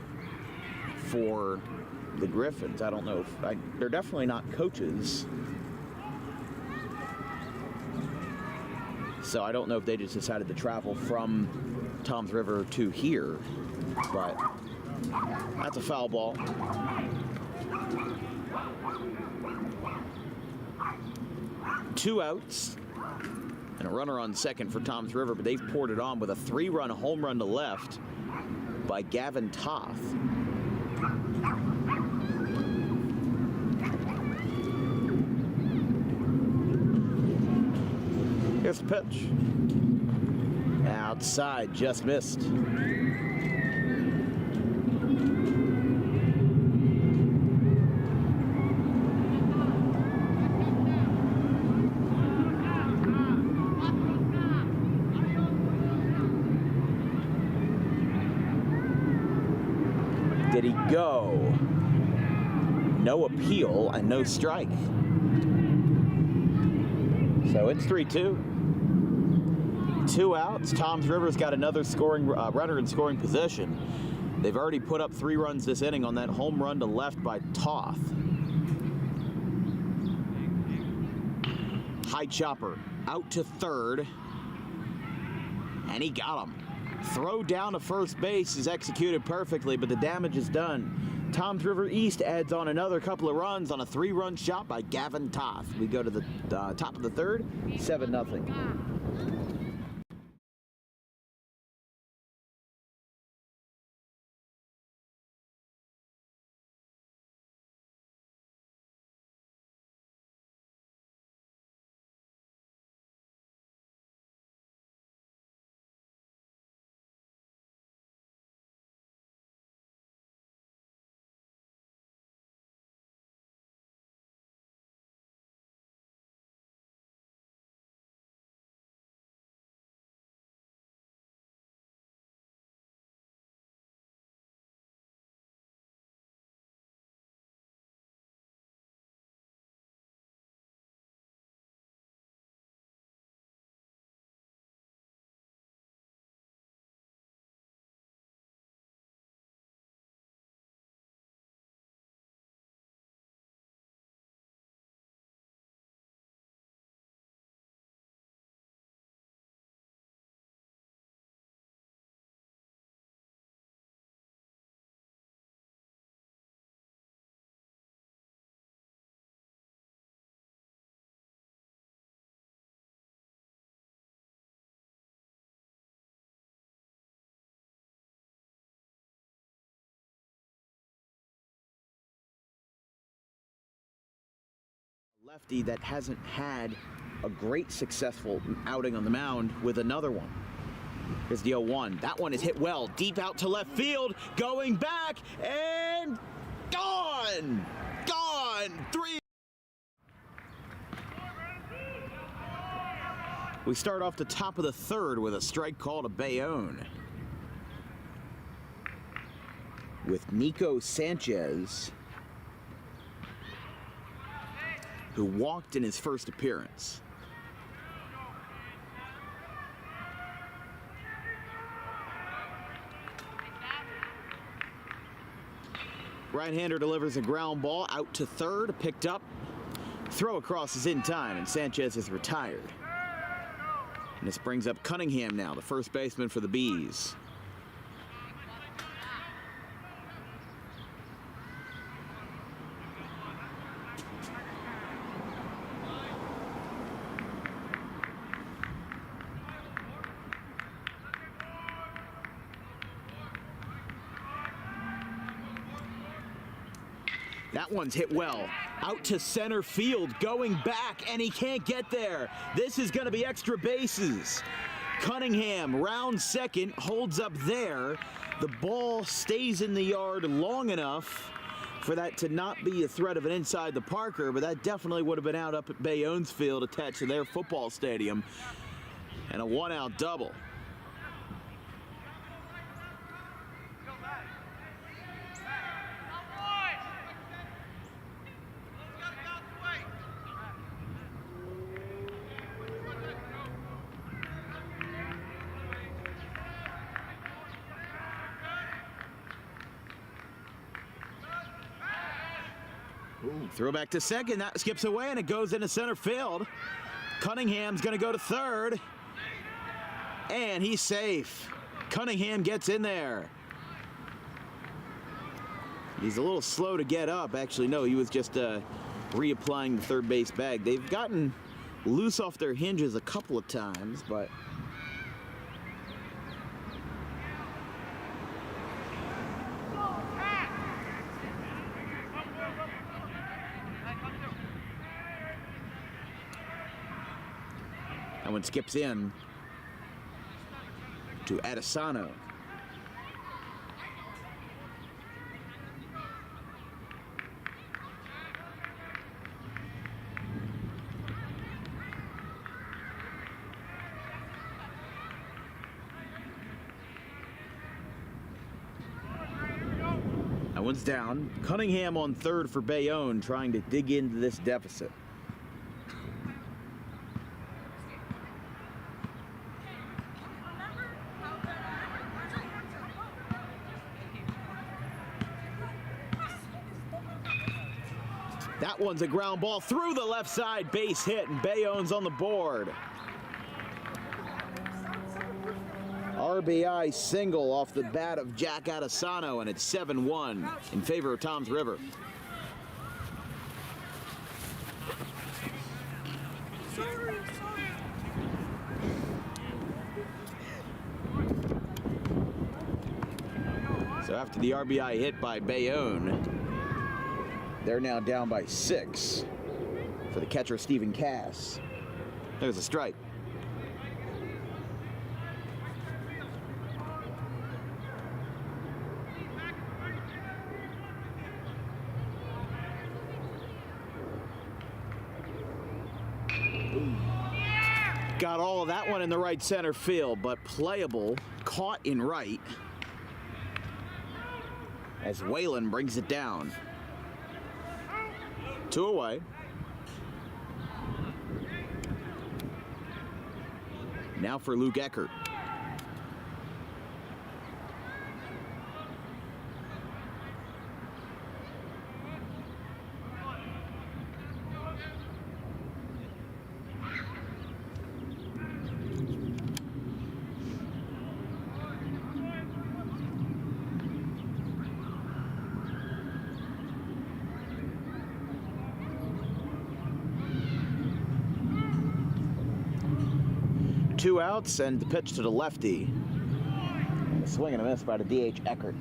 for the Griffins. I don't know if they're definitely not coaches, so I don't know if they just decided to travel from Toms River to here, but that's a foul ball. Two outs and a runner on second for Toms River, but they've poured it on with a 3-run home run to left by Gavin Toth. Here's the pitch. Outside, just missed. Did he go? No appeal and no strike. So it's 3-2. 2 outs. Toms River's got another scoring runner in scoring position. They've already put up 3 runs this inning on that home run to left by Toth. High chopper out to third, and he got him. Throw down to first base is executed perfectly, but the damage is done. Toms River East adds on another couple of runs on a 3-run shot by Gavin Toth. We go to the top of the third, 7-0. Lefty that hasn't had a great successful outing on the mound with another one. Here's the 0-1. That one is hit well, deep out to left field, going back, and gone! Gone! 3. We start off the top of the third with a strike call to Bayonne. With Nico Sanchez, who walked in his first appearance. Right-hander delivers a ground ball out to third, picked up. Throw across is in time, and Sanchez is retired. And this brings up Cunningham now, the first baseman for the Bees. That one's hit well. Out to center field, going back, and he can't get there. This is going to be extra bases. Cunningham, round second, holds up there. The ball stays in the yard long enough for that to not be a threat of an inside the Parker, but that definitely would have been out up at Bayonne's field attached to their football stadium. And a one-out double. Throw back to second, that skips away and it goes into center field. Cunningham's gonna go to third. And he's safe. Cunningham gets in there. He's a little slow to get up. Actually, no, he was just reapplying the third base bag. They've gotten loose off their hinges a couple of times, but that one skips in to Adesanya. That one's down. Cunningham on third for Bayonne, trying to dig into this deficit. That one's a ground ball through the left side, base hit, and Bayonne's on the board. RBI single off the bat of Jack Adesanya, and it's 7-1 in favor of Toms River. So after the RBI hit by Bayonne, they're now down by 6 for the catcher, Stephen Cass. There's a strike. Got all of that one in the right center field, but playable, caught in right as Whalen brings it down. 2 away. Now for Luke Eckert. Two outs and the pitch to the lefty. A swing and a miss by the DH Eckert.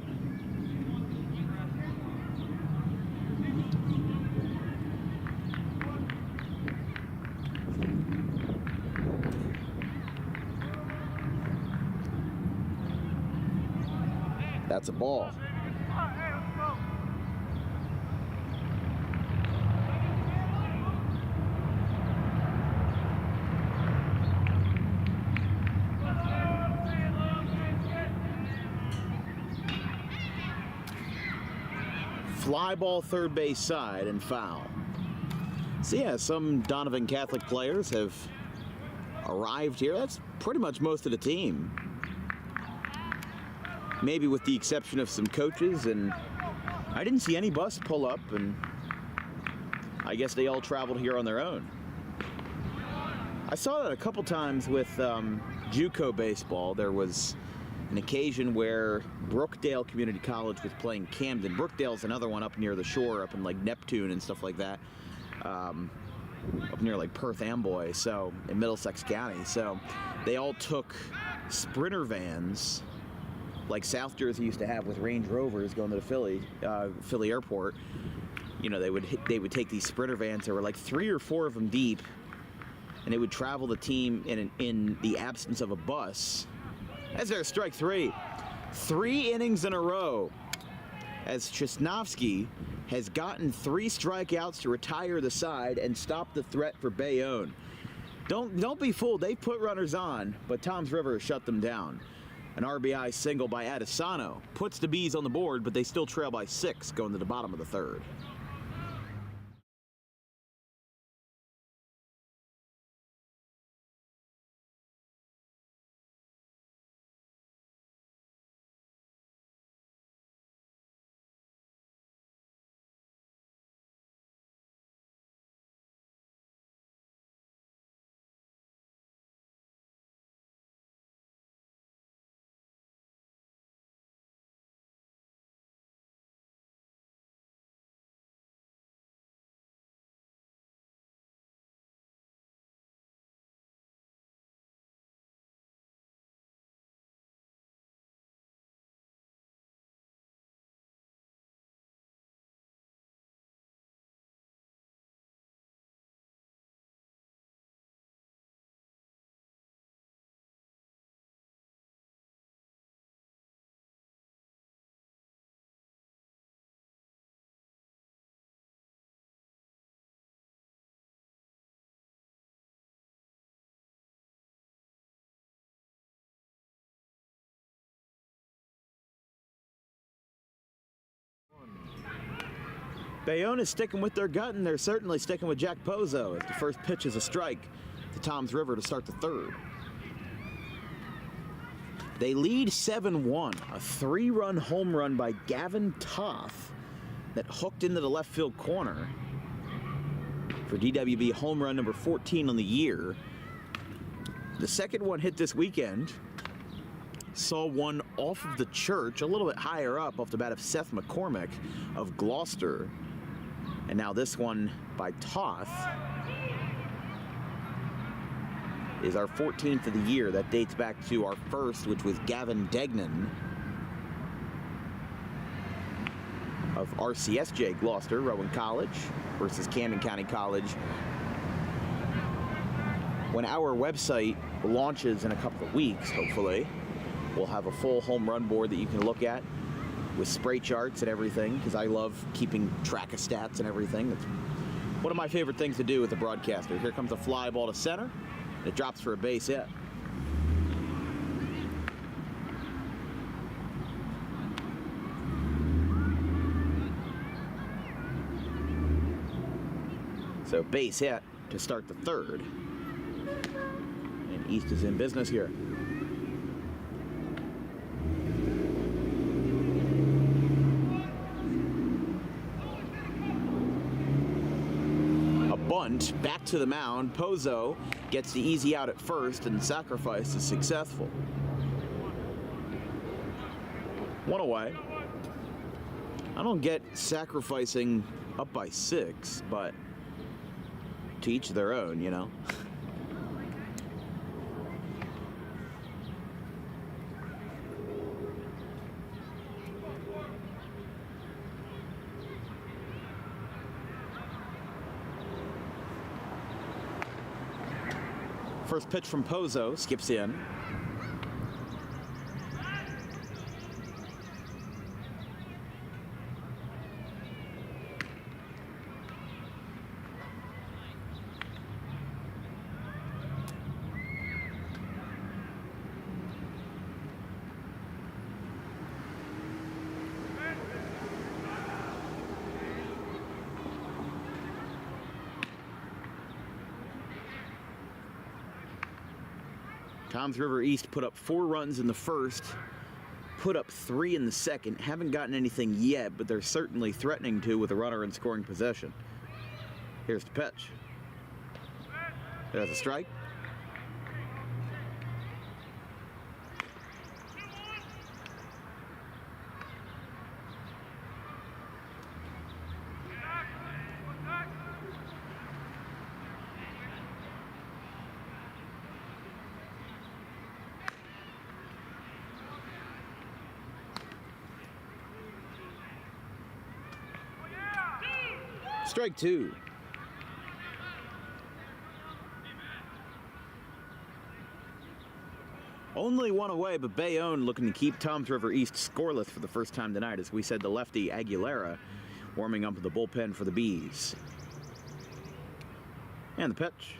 That's a ball. Fly ball third base side and foul. So yeah, some Donovan Catholic players have arrived here. That's pretty much most of the team. Maybe with the exception of some coaches, and I didn't see any bus pull up, and I guess they all traveled here on their own. I saw that a couple times with JUCO baseball. There was an occasion where Brookdale Community College was playing Camden. Brookdale's another one up near the shore, up in like Neptune and stuff like that, up near like Perth Amboy, so in Middlesex County. So they all took Sprinter vans, like South Jersey used to have with Range Rovers going to the Philly airport. You know, they would take these Sprinter vans. There were like 3 or 4 of them deep, and they would travel the team in the absence of a bus. As there's strike 3. 3 innings in a row as Chesnovsky has gotten 3 strikeouts to retire the side and stop the threat for Bayonne. Don't be fooled. They put runners on, but Toms River has shut them down. An RBI single by Adesano puts the Bees on the board, but they still trail by 6 going to the bottom of the 3rd. Bayonne is sticking with their gut, and they're certainly sticking with Jack Pozo as the first pitch is a strike to Toms River to start the 3rd. They lead 7-1, a 3-run home run by Gavin Toth that hooked into the left field corner for DWB home run number 14 on the year. The second one hit this weekend. Saw one off of the church, a little bit higher up off the bat of Seth McCormick of Gloucester. And now this one by Toth is our 14th of the year. That dates back to our first, which was Gavin Degnan of RCSJ Gloucester, Rowan College versus Camden County College. When our website launches in a couple of weeks, hopefully, we'll have a full home run board that you can look at with spray charts and everything, because I love keeping track of stats and everything. That's one of my favorite things to do with a broadcaster. Here comes a fly ball to center. It drops for a base hit. So base hit to start the 3rd. And East is in business here. Bunt back to the mound. Pozo gets the easy out at first, and the sacrifice is successful. 1 away. I don't get sacrificing up by 6, but to each their own, you know. First pitch from Pozo, skips in. Toms River East put up 4 runs in the first, put up 3 in the second. Haven't gotten anything yet, but they're certainly threatening to with a runner in scoring possession. Here's the pitch. There's a strike. Strike 2. Only one away, but Bayonne looking to keep Toms River East scoreless for the first time tonight. As we said, the lefty Aguilera warming up in the bullpen for the Bees. And the pitch.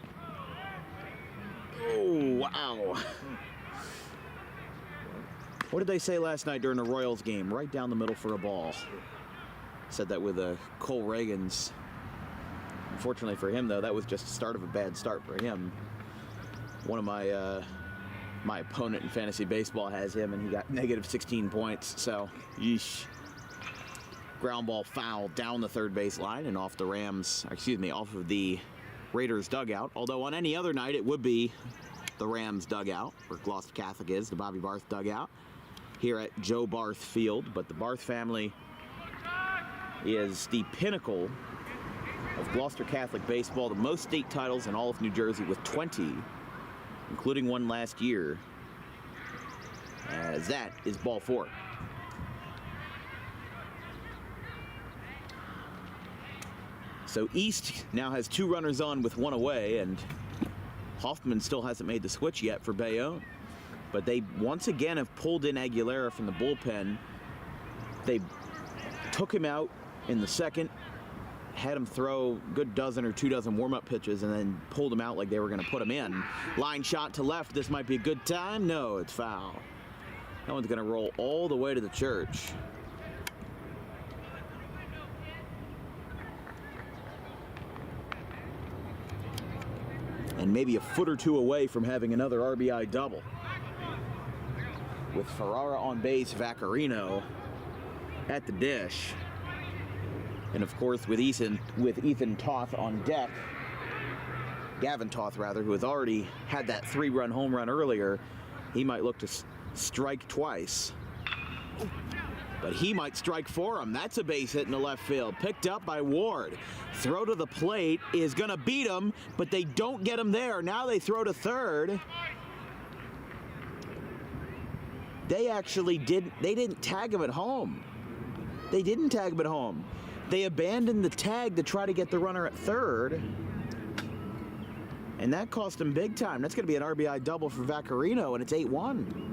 Oh, wow. What did they say last night during the Royals game? Right down the middle for a ball. Said that with Cole Reagan's. Unfortunately for him, though, that was just the start of a bad start for him. One of my opponent in fantasy baseball has him, and he got negative 16 points. So, yeesh. Ground ball foul down the third base line and off the off of the Raiders dugout. Although on any other night, it would be the Rams dugout, where Gloucester Catholic is, the Bobby Barth dugout, here at Joe Barth Field. But the Barth family is the pinnacle of Gloucester Catholic baseball, the most state titles in all of New Jersey with 20, including one last year, as that is ball 4. So East now has 2 runners on with 1 away, and Hoffman still hasn't made the switch yet for Bayonne. But they once again have pulled in Aguilera from the bullpen. They took him out in the second, had him throw a good dozen or 2 dozen warm-up pitches, and then pulled him out like they were going to put him in. Line shot to left. This might be a good time. No, it's foul. That one's going to roll all the way to the church. And maybe a foot or 2 away from having another RBI double. With Ferrara on base, Vaccarino at the dish. And of course, with Ethan Toth on deck, Gavin Toth rather, who has already had that 3-run home run earlier, he might look to strike twice. But he might strike for him. That's a base hit in the left field. Picked up by Ward. Throw to the plate is going to beat him, but they don't get him there. Now they throw to third. They didn't tag him at home. They didn't tag him at home. They abandoned the tag to try to get the runner at third. And that cost him big time. That's going to be an RBI double for Vaccarino, and it's 8-1.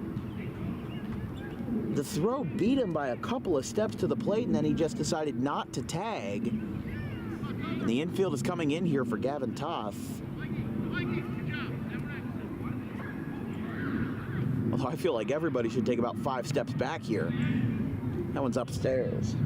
The throw beat him by a couple of steps to the plate, and then he just decided not to tag. And the infield is coming in here for Gavin Toth. Although I feel like everybody should take about 5 steps back here. That one's upstairs.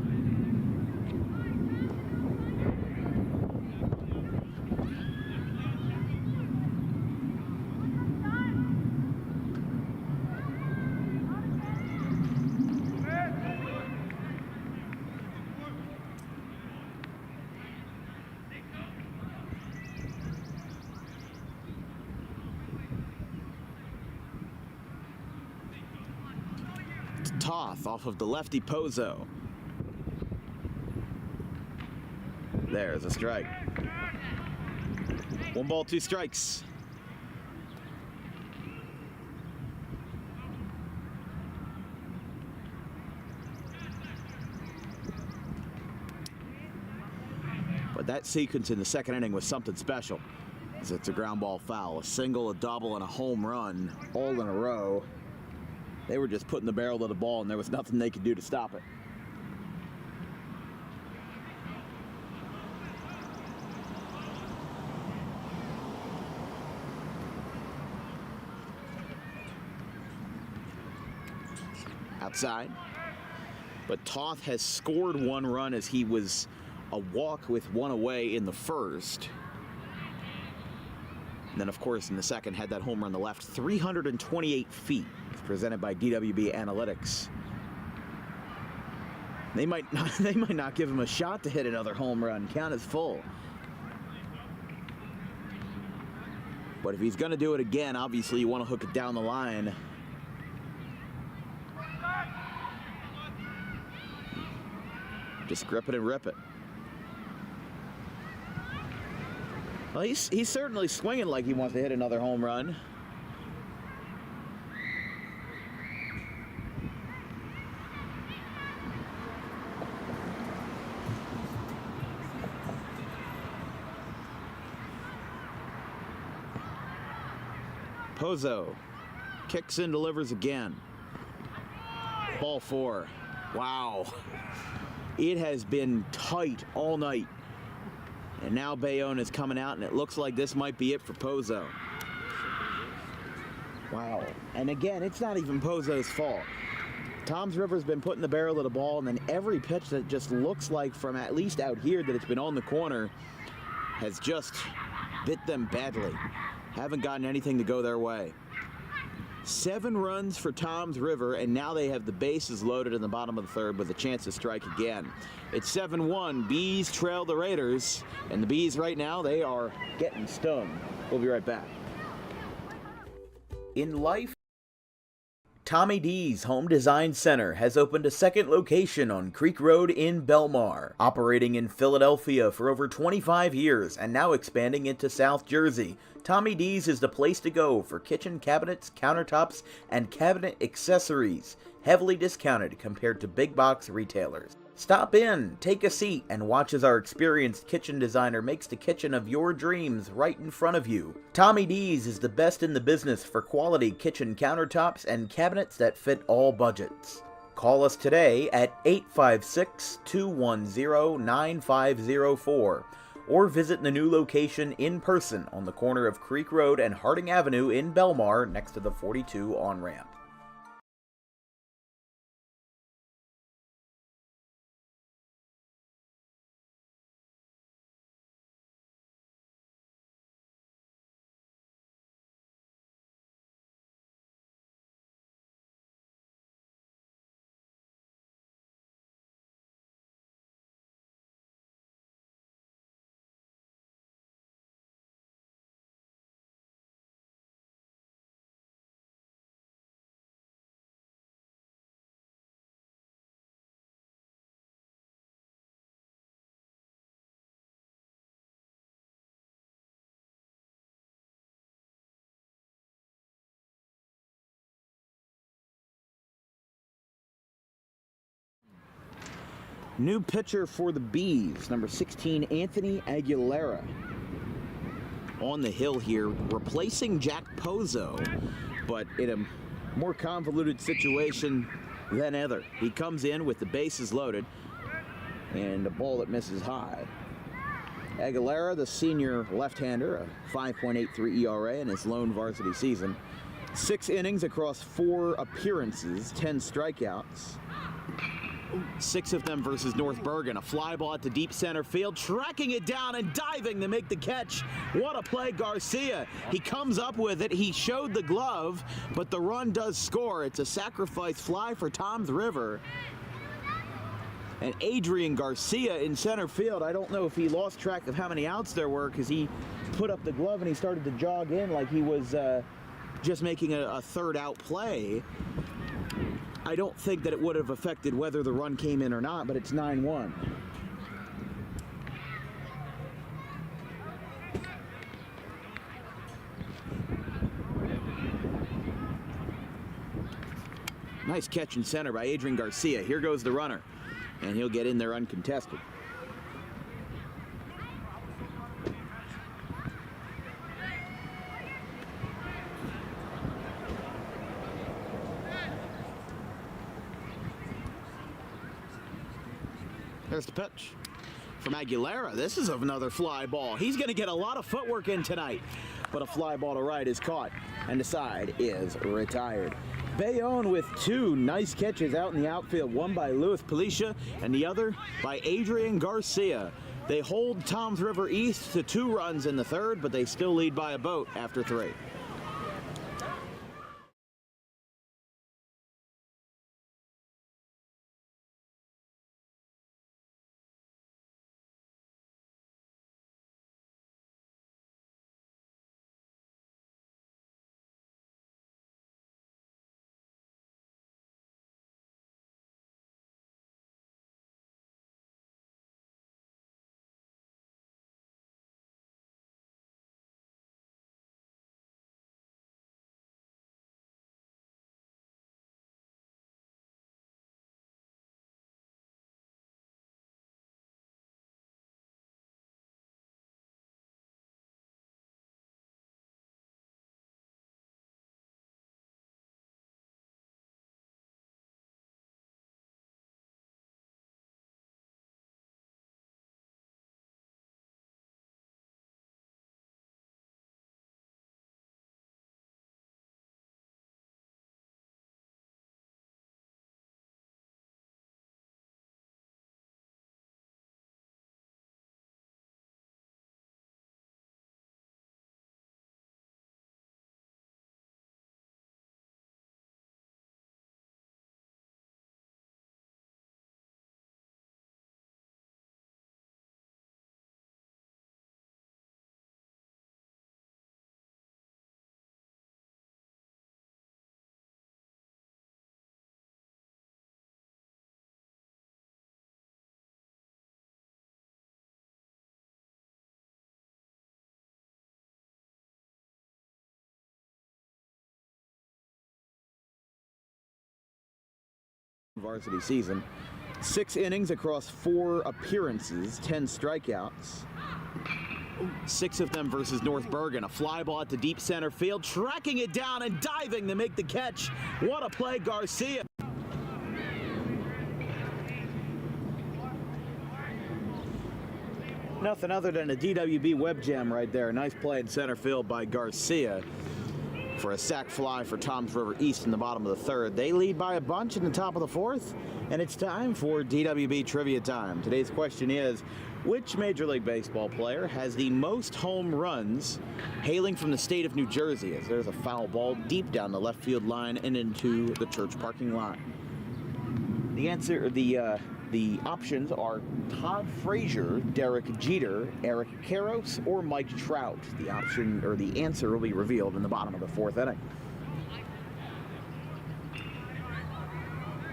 Toth off of the lefty Pozo. There's a strike. 1 ball, 2 strikes. But that sequence in the second inning was something special. It's a ground ball foul, a single, a double, and a home run all in a row. They were just putting the barrel of the ball, and there was nothing they could do to stop it. Outside. But Toth has scored 1 run as he was a walk with 1 away in the first. And then, of course, in the second, had that home run to left, 328 feet. It's presented by DWB Analytics. They might not give him a shot to hit another home run. Count is full. But if he's going to do it again, obviously you want to hook it down the line. Just grip it and rip it. Well, he's certainly swinging like he wants to hit another home run. Pozo kicks and delivers again. Ball 4. Wow. It has been tight all night. And now Bayonne is coming out, and it looks like this might be it for Pozo. Wow. And again, it's not even Pozo's fault. Toms River's been putting the barrel of the ball, and then every pitch that just looks like from at least out here that it's been on the corner has just bit them badly. Haven't gotten anything to go their way. 7 runs for Toms River, and now they have the bases loaded in the bottom of the third with a chance to strike again. It's 7-1. Bees trail the Raiders, and the Bees right now, they are getting stung. We'll be right back. In life, Tommy D's Home Design Center has opened a second location on Creek Road in Belmar, operating in Philadelphia for over 25 years and now expanding into South Jersey. Tommy D's is the place to go for kitchen cabinets, countertops, and cabinet accessories, heavily discounted compared to big box retailers. Stop in, take a seat, and watch as our experienced kitchen designer makes the kitchen of your dreams right in front of you. Tommy D's is the best in the business for quality kitchen countertops and cabinets that fit all budgets. Call us today at 856-210-9504 or visit the new location in person on the corner of Creek Road and Harding Avenue in Belmar next to the 42 on-ramp. New pitcher for the Bees, number 16, Anthony Aguilera. On the hill here, replacing Jack Pozo, but in a more convoluted situation than ever. He comes in with the bases loaded and a ball that misses high. Aguilera, the senior left-hander, a 5.83 ERA in his lone varsity season. 6 innings across 4 appearances, 10 strikeouts. 6 of them versus North Bergen. A fly ball to deep center field, tracking it down and diving to make the catch. What a play, Garcia. He comes up with it. He showed the glove, but the run does score. It's a sacrifice fly for Toms River. And Adrian Garcia in center field. I don't know if he lost track of how many outs there were because he put up the glove and he started to jog in like he was just making a third out play. I don't think that it would have affected whether the run came in or not, but it's 9-1. Nice catch in center by Adrian Garcia. Here goes the runner, and he'll get in there uncontested. There's the pitch from Aguilera. This is another fly ball. He's going to get a lot of footwork in tonight, but a fly ball to right is caught, and the side is retired. Bayonne with 2 nice catches out in the outfield, one by Luis Palicia and the other by Adrian Garcia. They hold Toms River East to 2 runs in the third, but they still lead by a boat after 3. Varsity season. 6 innings across 4 appearances, 10 strikeouts. 6 of them versus North Bergen. A fly ball to deep center field, tracking it down and diving to make the catch. What a play, Garcia. Nothing other than a DWB web jam right there. Nice play in center field by Garcia for a sac fly for Toms River East in the bottom of the third. They lead by a bunch in the top of the fourth, and it's time for DWB Trivia Time. Today's question is, which Major League Baseball player has the most home runs hailing from the state of New Jersey? As there's a foul ball deep down the left field line and into the church parking lot. The answer, the options are Todd Frazier, Derek Jeter, Eric Karros, or Mike Trout. The option, or the answer, will be revealed in the bottom of the fourth inning.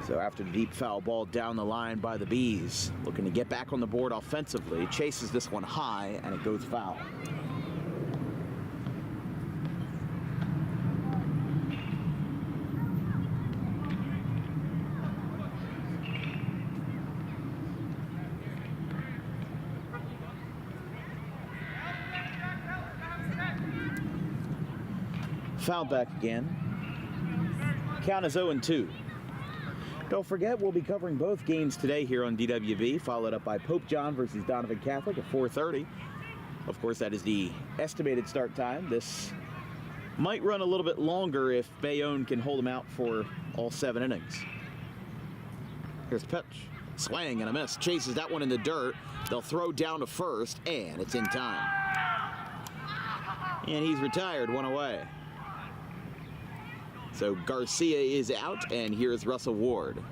So after the deep foul ball down the line by the Bees, looking to get back on the board offensively, chases this one high, and it goes foul. Foul back again. Count is 0-2. Don't forget, we'll be covering both games today here on DWB, followed up by Pope John versus Donovan Catholic at 4:30. Of course, that is the estimated start time. This might run a little bit longer if Bayonne can hold them out for all 7 innings. Here's the pitch. Swing and a miss. Chases that one in the dirt. They'll throw down to first, and it's in time. And he's retired, 1 away. So Garcia is out, and here's Russell Ward.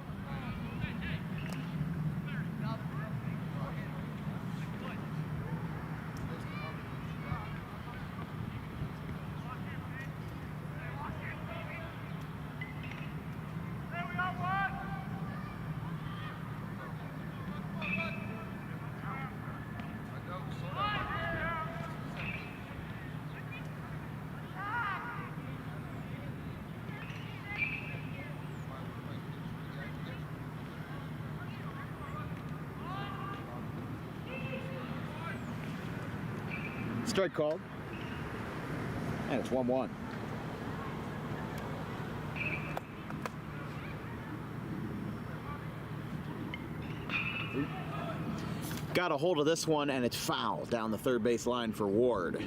Strike called, and it's 1-1. Got a hold of this one, and it's foul down the third base line for Ward.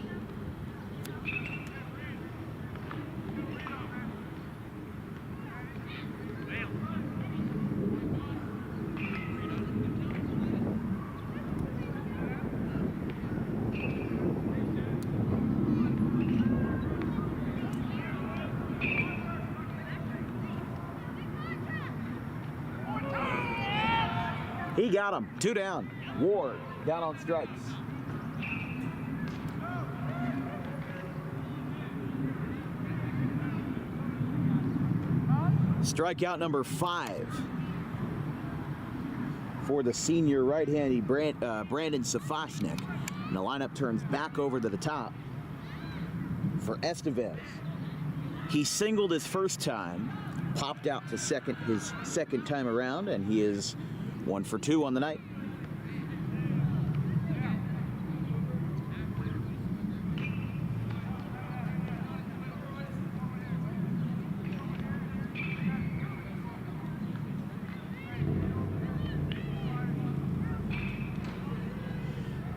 He got him. 2 down. Ward down on strikes. Strikeout number 5 for the senior right-handed Brandon Safashnik. And the lineup turns back over to the top for Estevez. He singled his first time, popped out to second his second time around, and he is 1 for 2 on the night.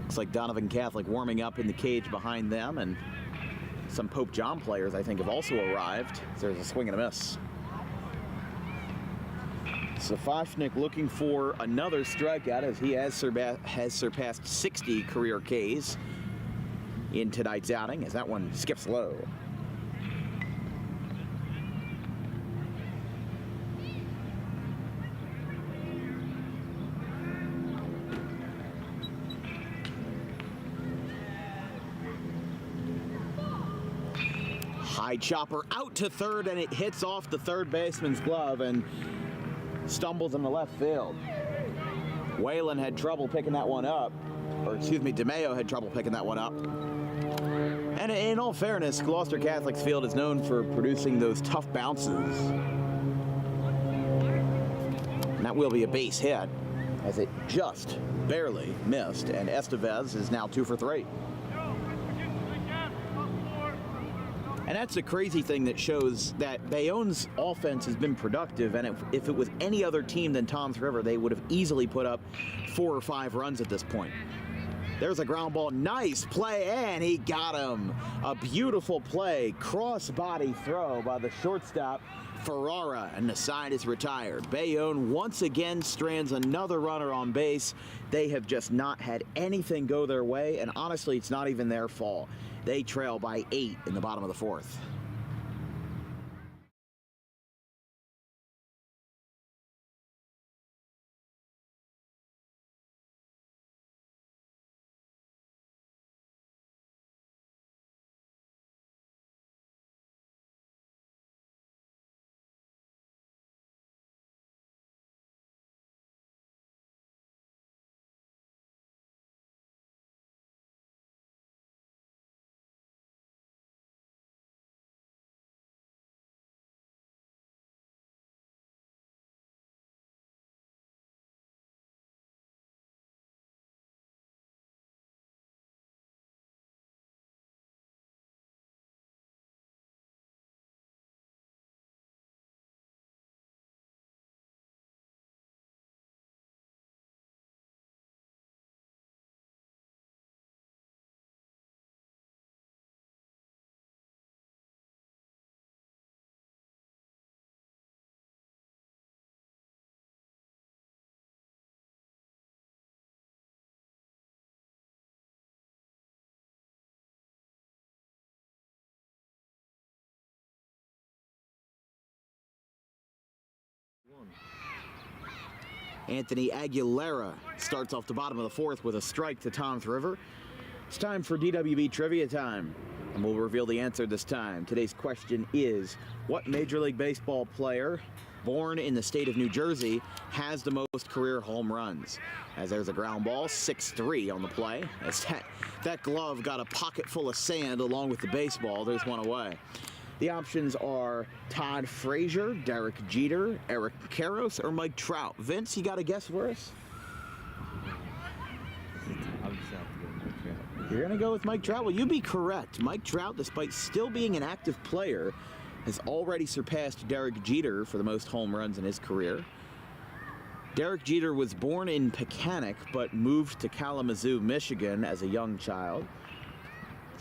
Looks like Donovan Catholic warming up in the cage behind them, and some Pope John players, I think, have also arrived. There's a swing and a miss. Safashnik looking for another strikeout, as he has surpassed 60 career Ks in tonight's outing, as that one skips low. High chopper out to third, and it hits off the third baseman's glove and stumbles in the left field. Whalen had trouble picking that one up, or excuse me, DeMeo had trouble picking that one up. And in all fairness, Gloucester Catholic's field is known for producing those tough bounces. And that will be a base hit, as it just barely missed, and Estevez is now 2 for 3. And that's a crazy thing that shows that Bayonne's offense has been productive, and if it was any other team than Toms River, they would have easily put up 4 or 5 runs at this point. There's a ground ball, nice play, and he got him. A beautiful play, cross-body throw by the shortstop, Ferrara, and the side is retired. Bayonne once again strands another runner on base. They have just not had anything go their way, and honestly, it's not even their fault. They trail by 8 in the bottom of the 4th. Anthony Aguilera starts off the bottom of the 4th with a strike to Toms River. It's time for DWB Trivia Time, and we'll reveal the answer this time. Today's question is, what Major League Baseball player born in the state of New Jersey has the most career home runs? As there's a ground ball, 6-3 on the play. As that glove got a pocket full of sand along with the baseball. There's one away. The options are Todd Frazier, Derek Jeter, Eric Karros, or Mike Trout. Vince, you got a guess for us? I'm just have to go with Mike Trout. You're going to go with Mike Trout? Well, you'd be correct. Mike Trout, despite still being an active player, has already surpassed Derek Jeter for the most home runs in his career. Derek Jeter was born in Pecanic, but moved to Kalamazoo, Michigan as a young child.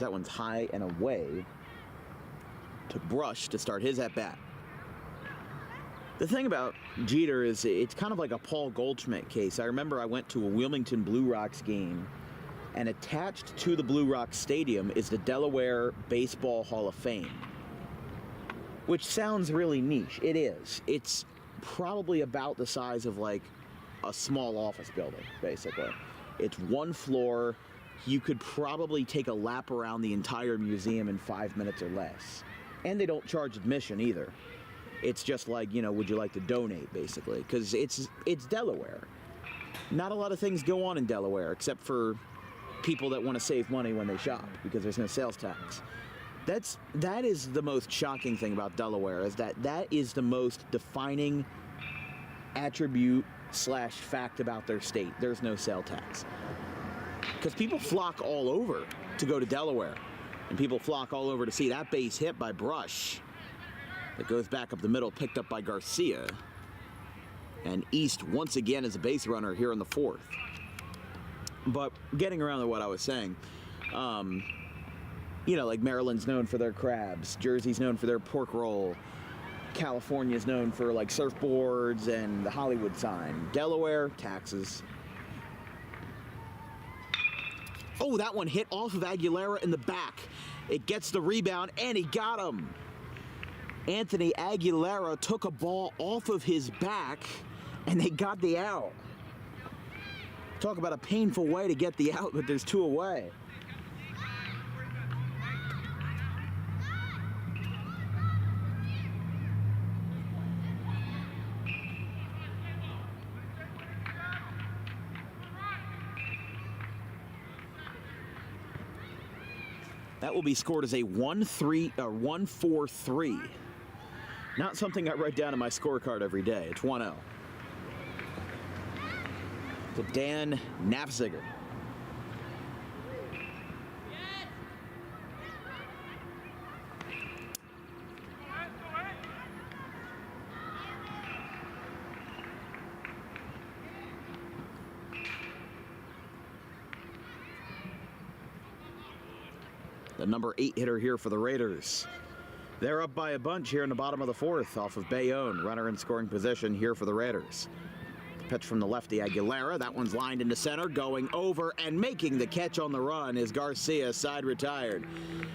That one's high and away to Brush to start his at-bat. The thing about Jeter is it's kind of like a Paul Goldschmidt case. I remember I went to a Wilmington Blue Rocks game, and attached to the Blue Rocks Stadium is the Delaware Baseball Hall of Fame, which sounds really niche. It is. It's probably about the size of like a small office building, basically. It's one floor. You could probably take a lap around the entire museum in 5 minutes or less. And they don't charge admission either. It's just like, you know, would you like to donate, basically? Because it's Delaware. Not a lot of things go on in Delaware, except for people that want to save money when they shop, because there's no sales tax. That is the most shocking thing about Delaware, is that is the most defining attribute / fact about their state. There's no sales tax. Because people flock all over to go to Delaware. And people flock all over to see that base hit by Brush. That goes back up the middle, picked up by Garcia. And East once again is a base runner here in the 4th. But getting around to what I was saying, you know, like Maryland's known for their crabs, Jersey's known for their pork roll, California's known for like surfboards and the Hollywood sign. Delaware, taxes. Oh, that one hit off of Aguilera in the back. It gets the rebound, and he got him. Anthony Aguilera took a ball off of his back, and they got the out. Talk about a painful way to get the out, but there's 2 away. That will be scored as a 1-4-3. Not something I write down in my scorecard every day. It's 1-0. To Dan Nafziger. The number 8 hitter here for the Raiders. They're up by a bunch here in the bottom of the 4th off of Bayonne. Runner in scoring position here for the Raiders. Pitch from the lefty Aguilera. That one's lined into center, going over and making the catch on the run is Garcia, side retired.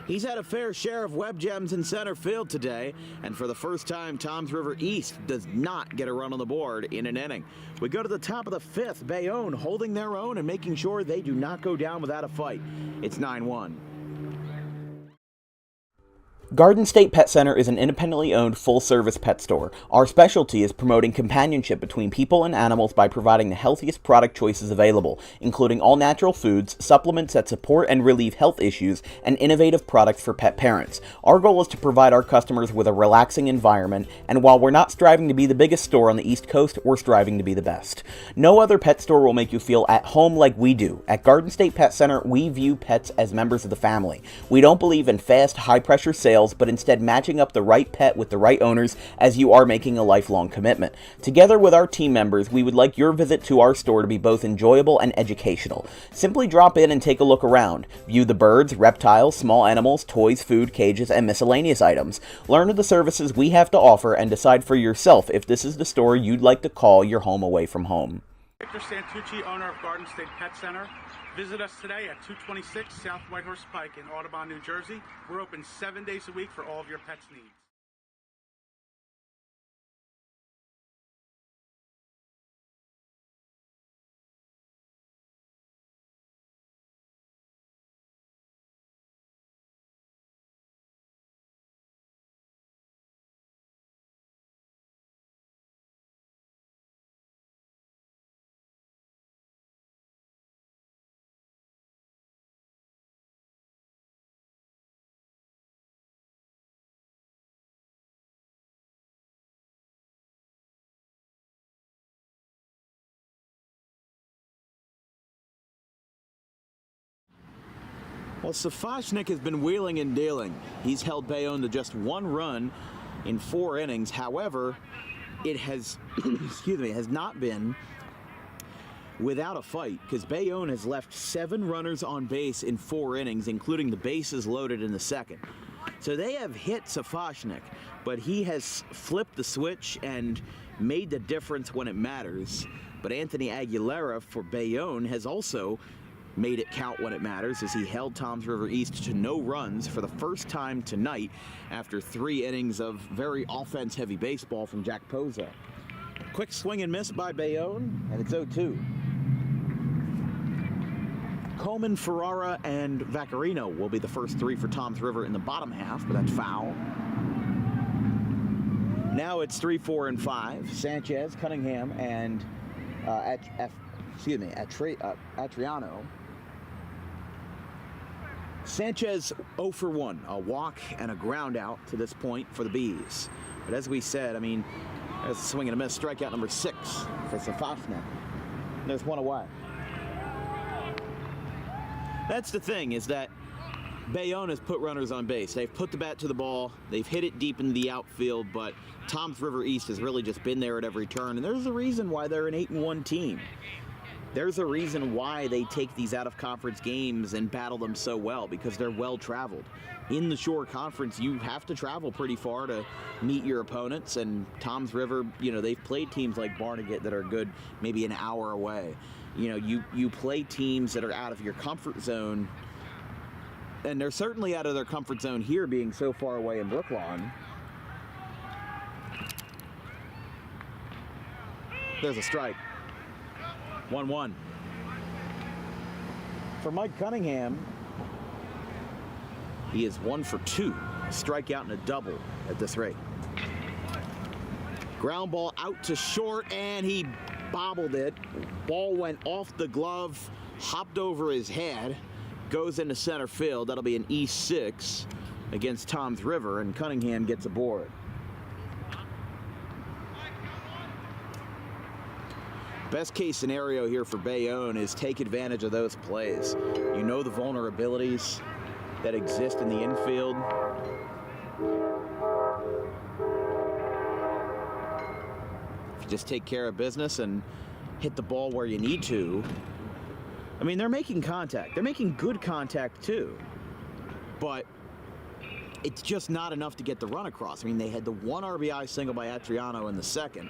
He's had a fair share of web gems in center field today, and for the first time, Toms River East does not get a run on the board in an inning. We go to the top of the 5th. Bayonne holding their own and making sure they do not go down without a fight. It's 9-1. Garden State Pet Center is an independently owned full-service pet store. Our specialty is promoting companionship between people and animals by providing the healthiest product choices available, including all-natural foods, supplements that support and relieve health issues, and innovative products for pet parents. Our goal is to provide our customers with a relaxing environment, and while we're not striving to be the biggest store on the East Coast, we're striving to be the best. No other pet store will make you feel at home like we do. At Garden State Pet Center, we view pets as members of the family. We don't believe in fast, high-pressure sales, but instead matching up the right pet with the right owners, as you are making a lifelong commitment. Together with our team members, we would like your visit to our store to be both enjoyable and educational. Simply drop in and take a look around. View the birds, reptiles, small animals, toys, food, cages, and miscellaneous items. Learn of the services we have to offer and decide for yourself if this is the store you'd like to call your home away from home. Victor Santucci, owner of Garden State Pet Center. Visit us today at 226 South Whitehorse Pike in Audubon, New Jersey. We're open 7 days a week for all of your pets' needs. Well, Safochnik has been wheeling and dealing. He's held Bayonne to just 1 run in 4 innings. However, it has, has not been without a fight, because Bayonne has left 7 runners on base in 4 innings, including the bases loaded in the 2nd. So they have hit Safochnik, but he has flipped the switch and made the difference when it matters. But Anthony Aguilera for Bayonne has also made it count when it matters, as he held Toms River East to no runs for the first time tonight after 3 innings of very offense-heavy baseball from Jack Poza. Quick swing and miss by Bayonne, and it's 0-2. Coleman, Ferrara, and Vaccarino will be the first three for Toms River in the bottom half, but that's foul. Now it's 3, 4, and 5. Sanchez, Cunningham, and Atriano. Sanchez 0 for 1, a walk and a ground out to this point for the Bees. But as we said, I mean, there's a swing and a miss, strikeout number 6 for Safashnik. There's one away. That's the thing, is that Bayonne has put runners on base. They've put the bat to the ball, they've hit it deep into the outfield, but Toms River East has really just been there at every turn, and there's a reason why they're an 8-1 team. There's a reason why they take these out-of-conference games and battle them so well, because they're well-traveled. In the Shore Conference, you have to travel pretty far to meet your opponents, and Toms River, you know, they've played teams like Barnegat that are good maybe an hour away. You know, you play teams that are out of your comfort zone, and they're certainly out of their comfort zone here, being so far away in Brooklawn. There's a strike. 1-1. For Mike Cunningham, he is 1 for 2. A strikeout and a double at this rate. Ground ball out to short, and he bobbled it. Ball went off the glove, hopped over his head, goes into center field. That'll be an E6 against Toms River, and Cunningham gets aboard. Best case scenario here for Bayonne is take advantage of those plays. You know the vulnerabilities that exist in the infield. If you just take care of business and hit the ball where you need to. I mean, they're making contact. They're making good contact too. But it's just not enough to get the run across. I mean, they had the 1 RBI single by Atriano in the second.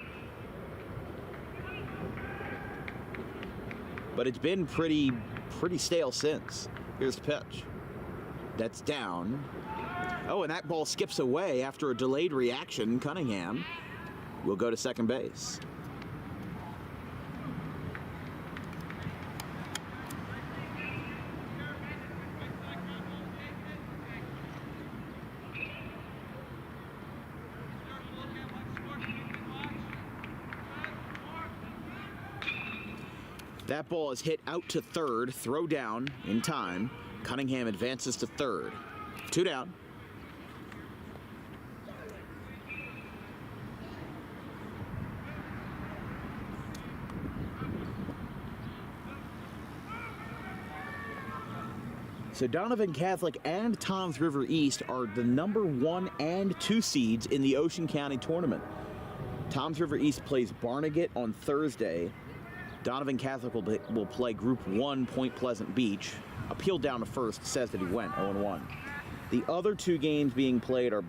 But it's been pretty stale since. Here's the pitch. That's down. Oh, and that ball skips away after a delayed reaction. Cunningham will go to second base. That ball is hit out to third, throw down in time. Cunningham advances to third. 2 down. So Donovan Catholic and Toms River East are the number 1 and 2 seeds in the Ocean County tournament. Toms River East plays Barnegat on Thursday. Donovan Catholic will play Group 1 Point Pleasant Beach. Appeal down to first says that he went 0-1. The other 2 games being played are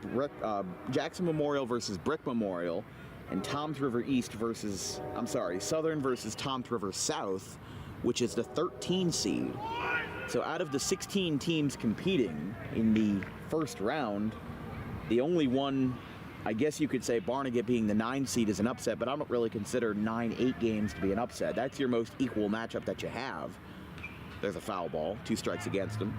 Jackson Memorial versus Brick Memorial, and Toms River East versus, Southern versus Toms River South, which is the 13 seed. So out of the 16 teams competing in the first round, the only one, I guess you could say Barnegat being the 9 seed is an upset, but I don't really consider 9-8 games to be an upset. That's your most equal matchup that you have. There's a foul ball, 2 strikes against him.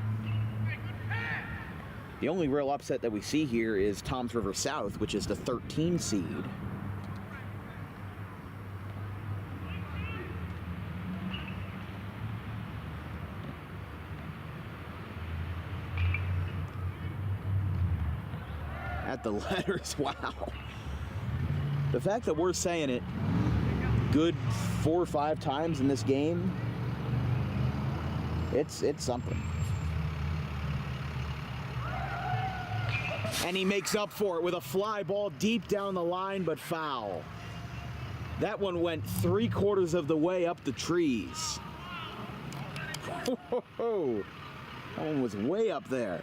The only real upset that we see here is Toms River South, which is the 13 seed. At the letters, wow. The fact that we're saying it good 4 or 5 times in this game, it's something. And he makes up for it with a fly ball deep down the line, but foul. That one went 3/4 of the way up the trees. That one was way up there.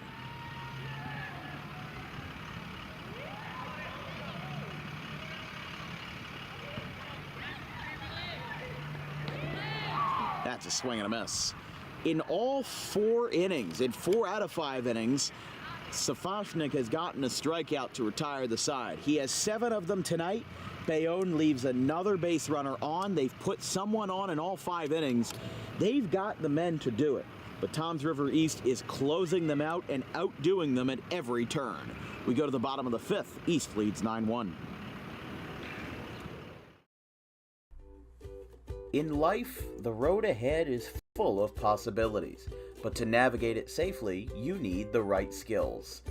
That's a swing and a miss. In all 4 innings, in 4 out of 5 innings, Safashnik has gotten a strikeout to retire the side. He has 7 of them tonight. Bayonne leaves another base runner on. They've put someone on in all 5 innings. They've got the men to do it. But Toms River East is closing them out and outdoing them at every turn. We go to the bottom of the 5th. East leads 9-1. In life, the road ahead is full of possibilities. But to navigate it safely, you need the right skills.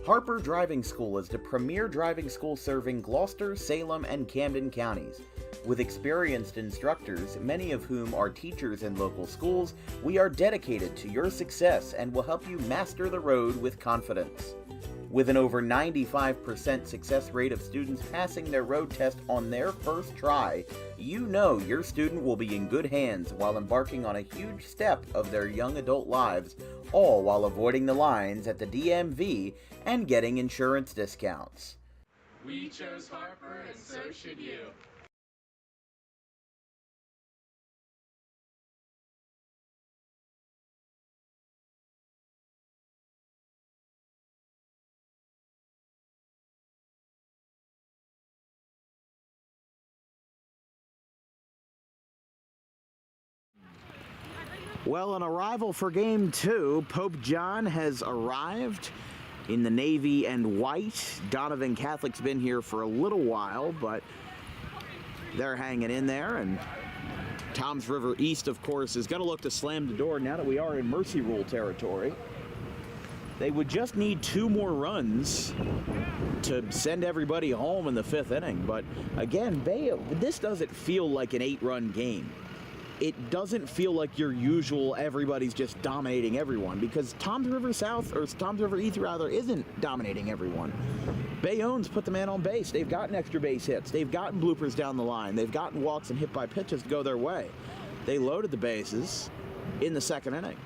Harper Driving School is the premier driving school serving Gloucester, Salem, and Camden counties. With experienced instructors, many of whom are teachers in local schools, we are dedicated to your success and will help you master the road with confidence. With an over 95% success rate of students passing their road test on their first try, you know your student will be in good hands while embarking on a huge step of their young adult lives, all while avoiding the lines at the DMV and getting insurance discounts. We chose Harper, and so should you. Well, an arrival for Game 2. Pope John has arrived in the navy and white. Donovan Catholic's been here for a little while, but they're hanging in there. And Toms River East, of course, is going to look to slam the door now that we are in Mercy Rule territory. They would just need 2 more runs to send everybody home in the 5th inning. But again, this doesn't feel like an 8-run game. It doesn't feel like your usual everybody's just dominating everyone, because Toms River South, or Toms River East rather, isn't dominating everyone. Bayonne's put the man on base. They've gotten extra base hits. They've gotten bloopers down the line. They've gotten walks and hit by pitches to go their way. They loaded the bases in the 2nd inning,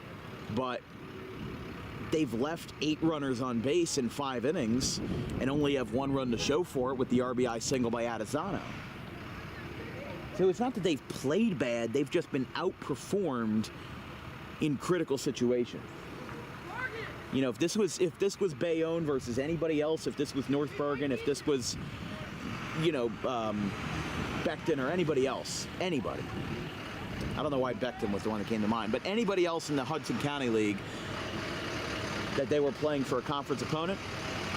but they've left 8 runners on base in 5 innings and only have 1 run to show for it with the RBI single by Adesanya. So it's not that they've played bad, they've just been outperformed in critical situations. You know, if this was Bayonne versus anybody else, if this was North Bergen, if this was, you know, Beckton or anybody else, anybody. I don't know why Beckton was the one that came to mind, but anybody else in the Hudson County League that they were playing for a conference opponent,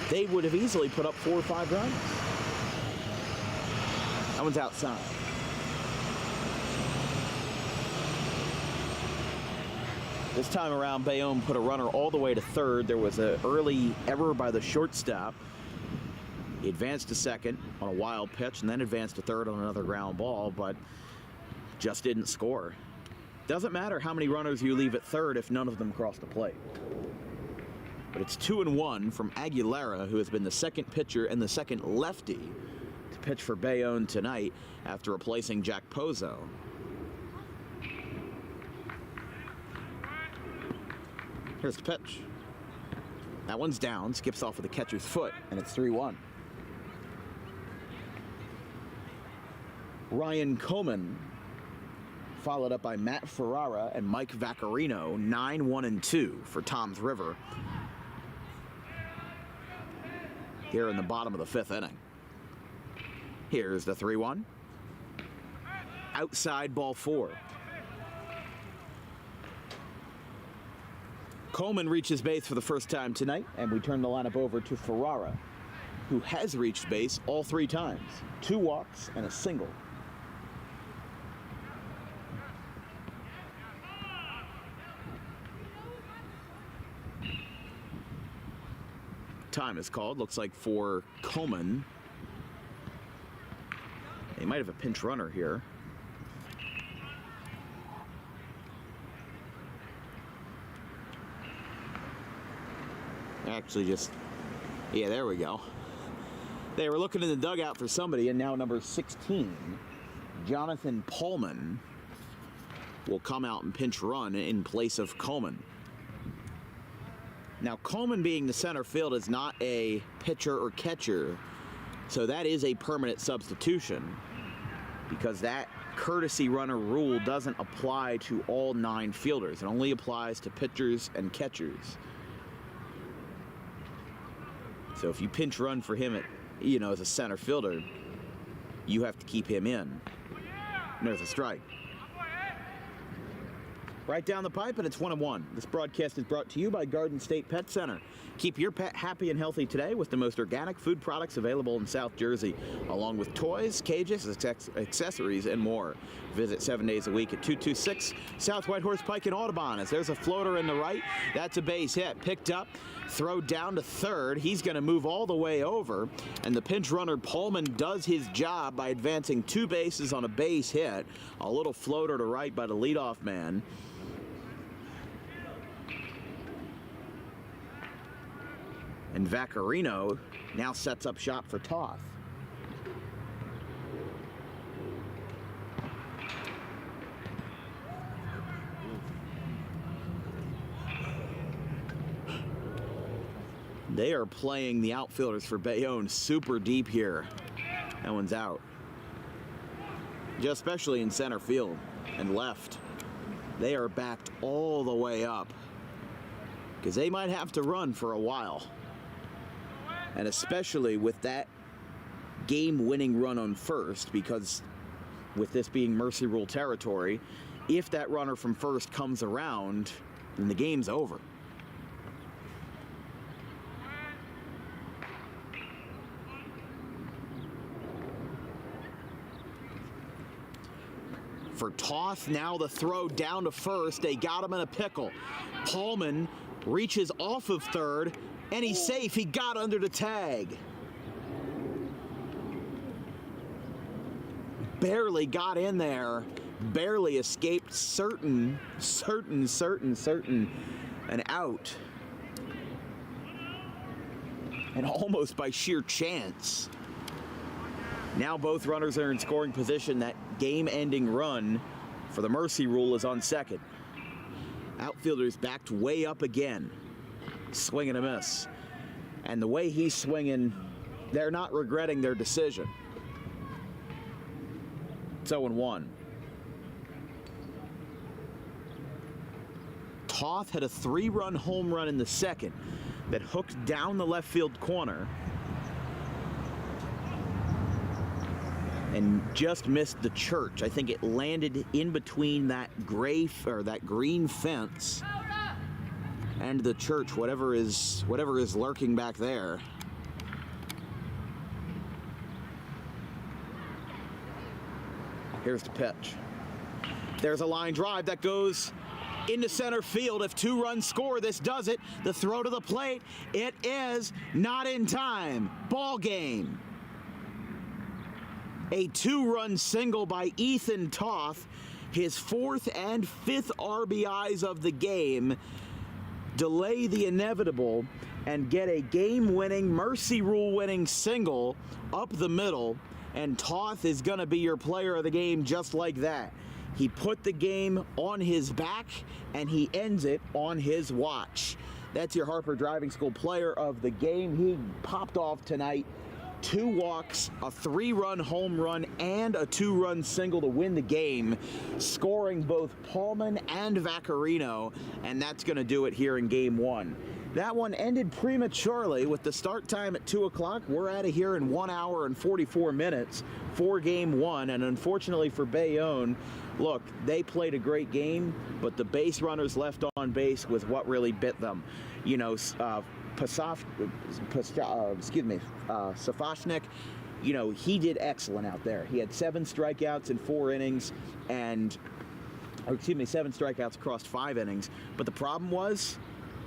they would have easily put up 4 or 5 runs. That one's outside. This time around, Bayonne put a runner all the way to 3rd. There was an early error by the shortstop. He advanced to 2nd on a wild pitch and then advanced to 3rd on another ground ball, but just didn't score. Doesn't matter how many runners you leave at 3rd if none of them cross the plate. But it's 2-1 from Aguilera, who has been the 2nd pitcher and the 2nd lefty to pitch for Bayonne tonight after replacing Jack Pozzo. Here's the pitch. That one's down, skips off with the catcher's foot, and it's 3-1. Ryan Coleman, followed up by Matt Ferrara and Mike Vaccarino, 9-1-2 for Toms River here in the bottom of the 5th inning. Here's the 3-1. Outside, ball 4. Coleman reaches base for the first time tonight, and we turn the lineup over to Ferrara, who has reached base all 3 times. 2 walks and a single. Time is called, looks like for Coleman. They might have a pinch runner here. Actually just, yeah, there we go. They were looking in the dugout for somebody, and now number 16, Jonathan Pullman, will come out and pinch run in place of Coleman. Now, Coleman being the center field is not a pitcher or catcher, so that is a permanent substitution, because that courtesy runner rule doesn't apply to all 9 fielders. It only applies to pitchers and catchers. So if you pinch run for him at, you know, as a center fielder, you have to keep him in. And there's a strike. Right down the pipe, and it's 1-1. This broadcast is brought to you by Garden State Pet Center. Keep your pet happy and healthy today with the most organic food products available in South Jersey, along with toys, cages, accessories, and more. Visit 7 days a week at 226 South Whitehorse Pike in Audubon. As there's a floater in the right, that's a base hit. Picked up, throw down to third. He's going to move all the way over, and the pinch runner Pullman does his job by advancing 2 bases on a base hit. A little floater to right by the leadoff man. And Vaccarino now sets up shop for Toth. They are playing the outfielders for Bayonne super deep here. That one's out. Just especially in center field and left. They are backed all the way up because they might have to run for a while. And especially with that game-winning run on first, because with this being mercy rule territory, if that runner from first comes around, then the game's over. For Toth, now the throw down to first. They got him in a pickle. Pullman reaches off of third, and he's safe. He got under the tag. Barely got in there. Barely escaped certain, an out. And almost by sheer chance. Now both runners are in scoring position. That game-ending run for the mercy rule is on second. Outfielder's backed way up again. Swing and a miss. And the way he's swinging, they're not regretting their decision. It's 0-1. Toth had a 3-run home run in the second that hooked down the left field corner and just missed the church. I think it landed in between that that green fence and the church, whatever is lurking back there. Here's the pitch. There's a line drive that goes into center field. If 2 runs score, this does it. The throw to the plate, it is not in time. Ball game. A 2-run single by Ethan Toth, his 4th and 5th RBIs of the game, delay the inevitable and get a game-winning, mercy rule-winning single up the middle, and Toth is going to be your player of the game just like that. He put the game on his back, and he ends it on his watch. That's your Harper Driving School player of the game. He popped off tonight. 2 walks, a 3-run home run, and a 2-run single to win the game, scoring both Pullman and Vaccarino, and that's going to do it here in Game 1. That one ended prematurely with the start time at 2 o'clock. We're out of here in 1 hour and 44 minutes for Game 1, and unfortunately for Bayonne, look, they played a great game, but the base runners left on base was what really bit them. You know, Safashnik, you know, he did excellent out there. He had 7 strikeouts in 4 innings, and 7 strikeouts across 5 innings. But the problem was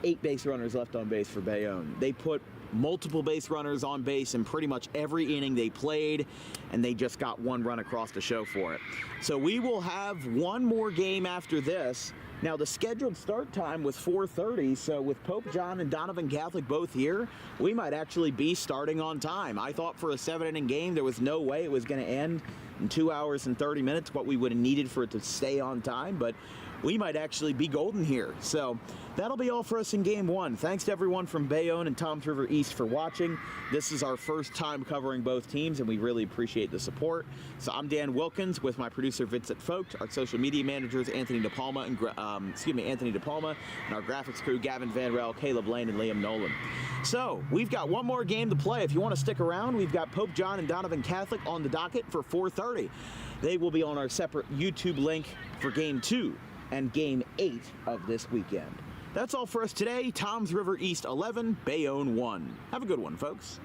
8 base runners left on base for Bayonne. They put multiple base runners on base in pretty much every inning they played, and they just got 1 run across the show for it. So we will have 1 more game after this. Now, the scheduled start time was 4:30, so with Pope John and Donovan Catholic both here, we might actually be starting on time. I thought for a 7-inning game, there was no way it was going to end in 2 hours and 30 minutes, what we would have needed for it to stay on time, but we might actually be golden here. So that'll be all for us in Game 1. Thanks to everyone from Bayonne and Toms River East for watching. This is our first time covering both teams, and we really appreciate the support. So I'm Dan Wilkins with my producer Vincent Vogt, our social media managers Anthony DePalma and our graphics crew Gavin Van Rel, Caleb Lane, and Liam Nolan. So we've got one more game to play. If you want to stick around, we've got Pope John and Donovan Catholic on the docket for 4:30. They will be on our separate YouTube link for Game 2 and Game 8 of this weekend. That's all for us today. Toms River East 11, Bayonne 1. Have a good one, folks.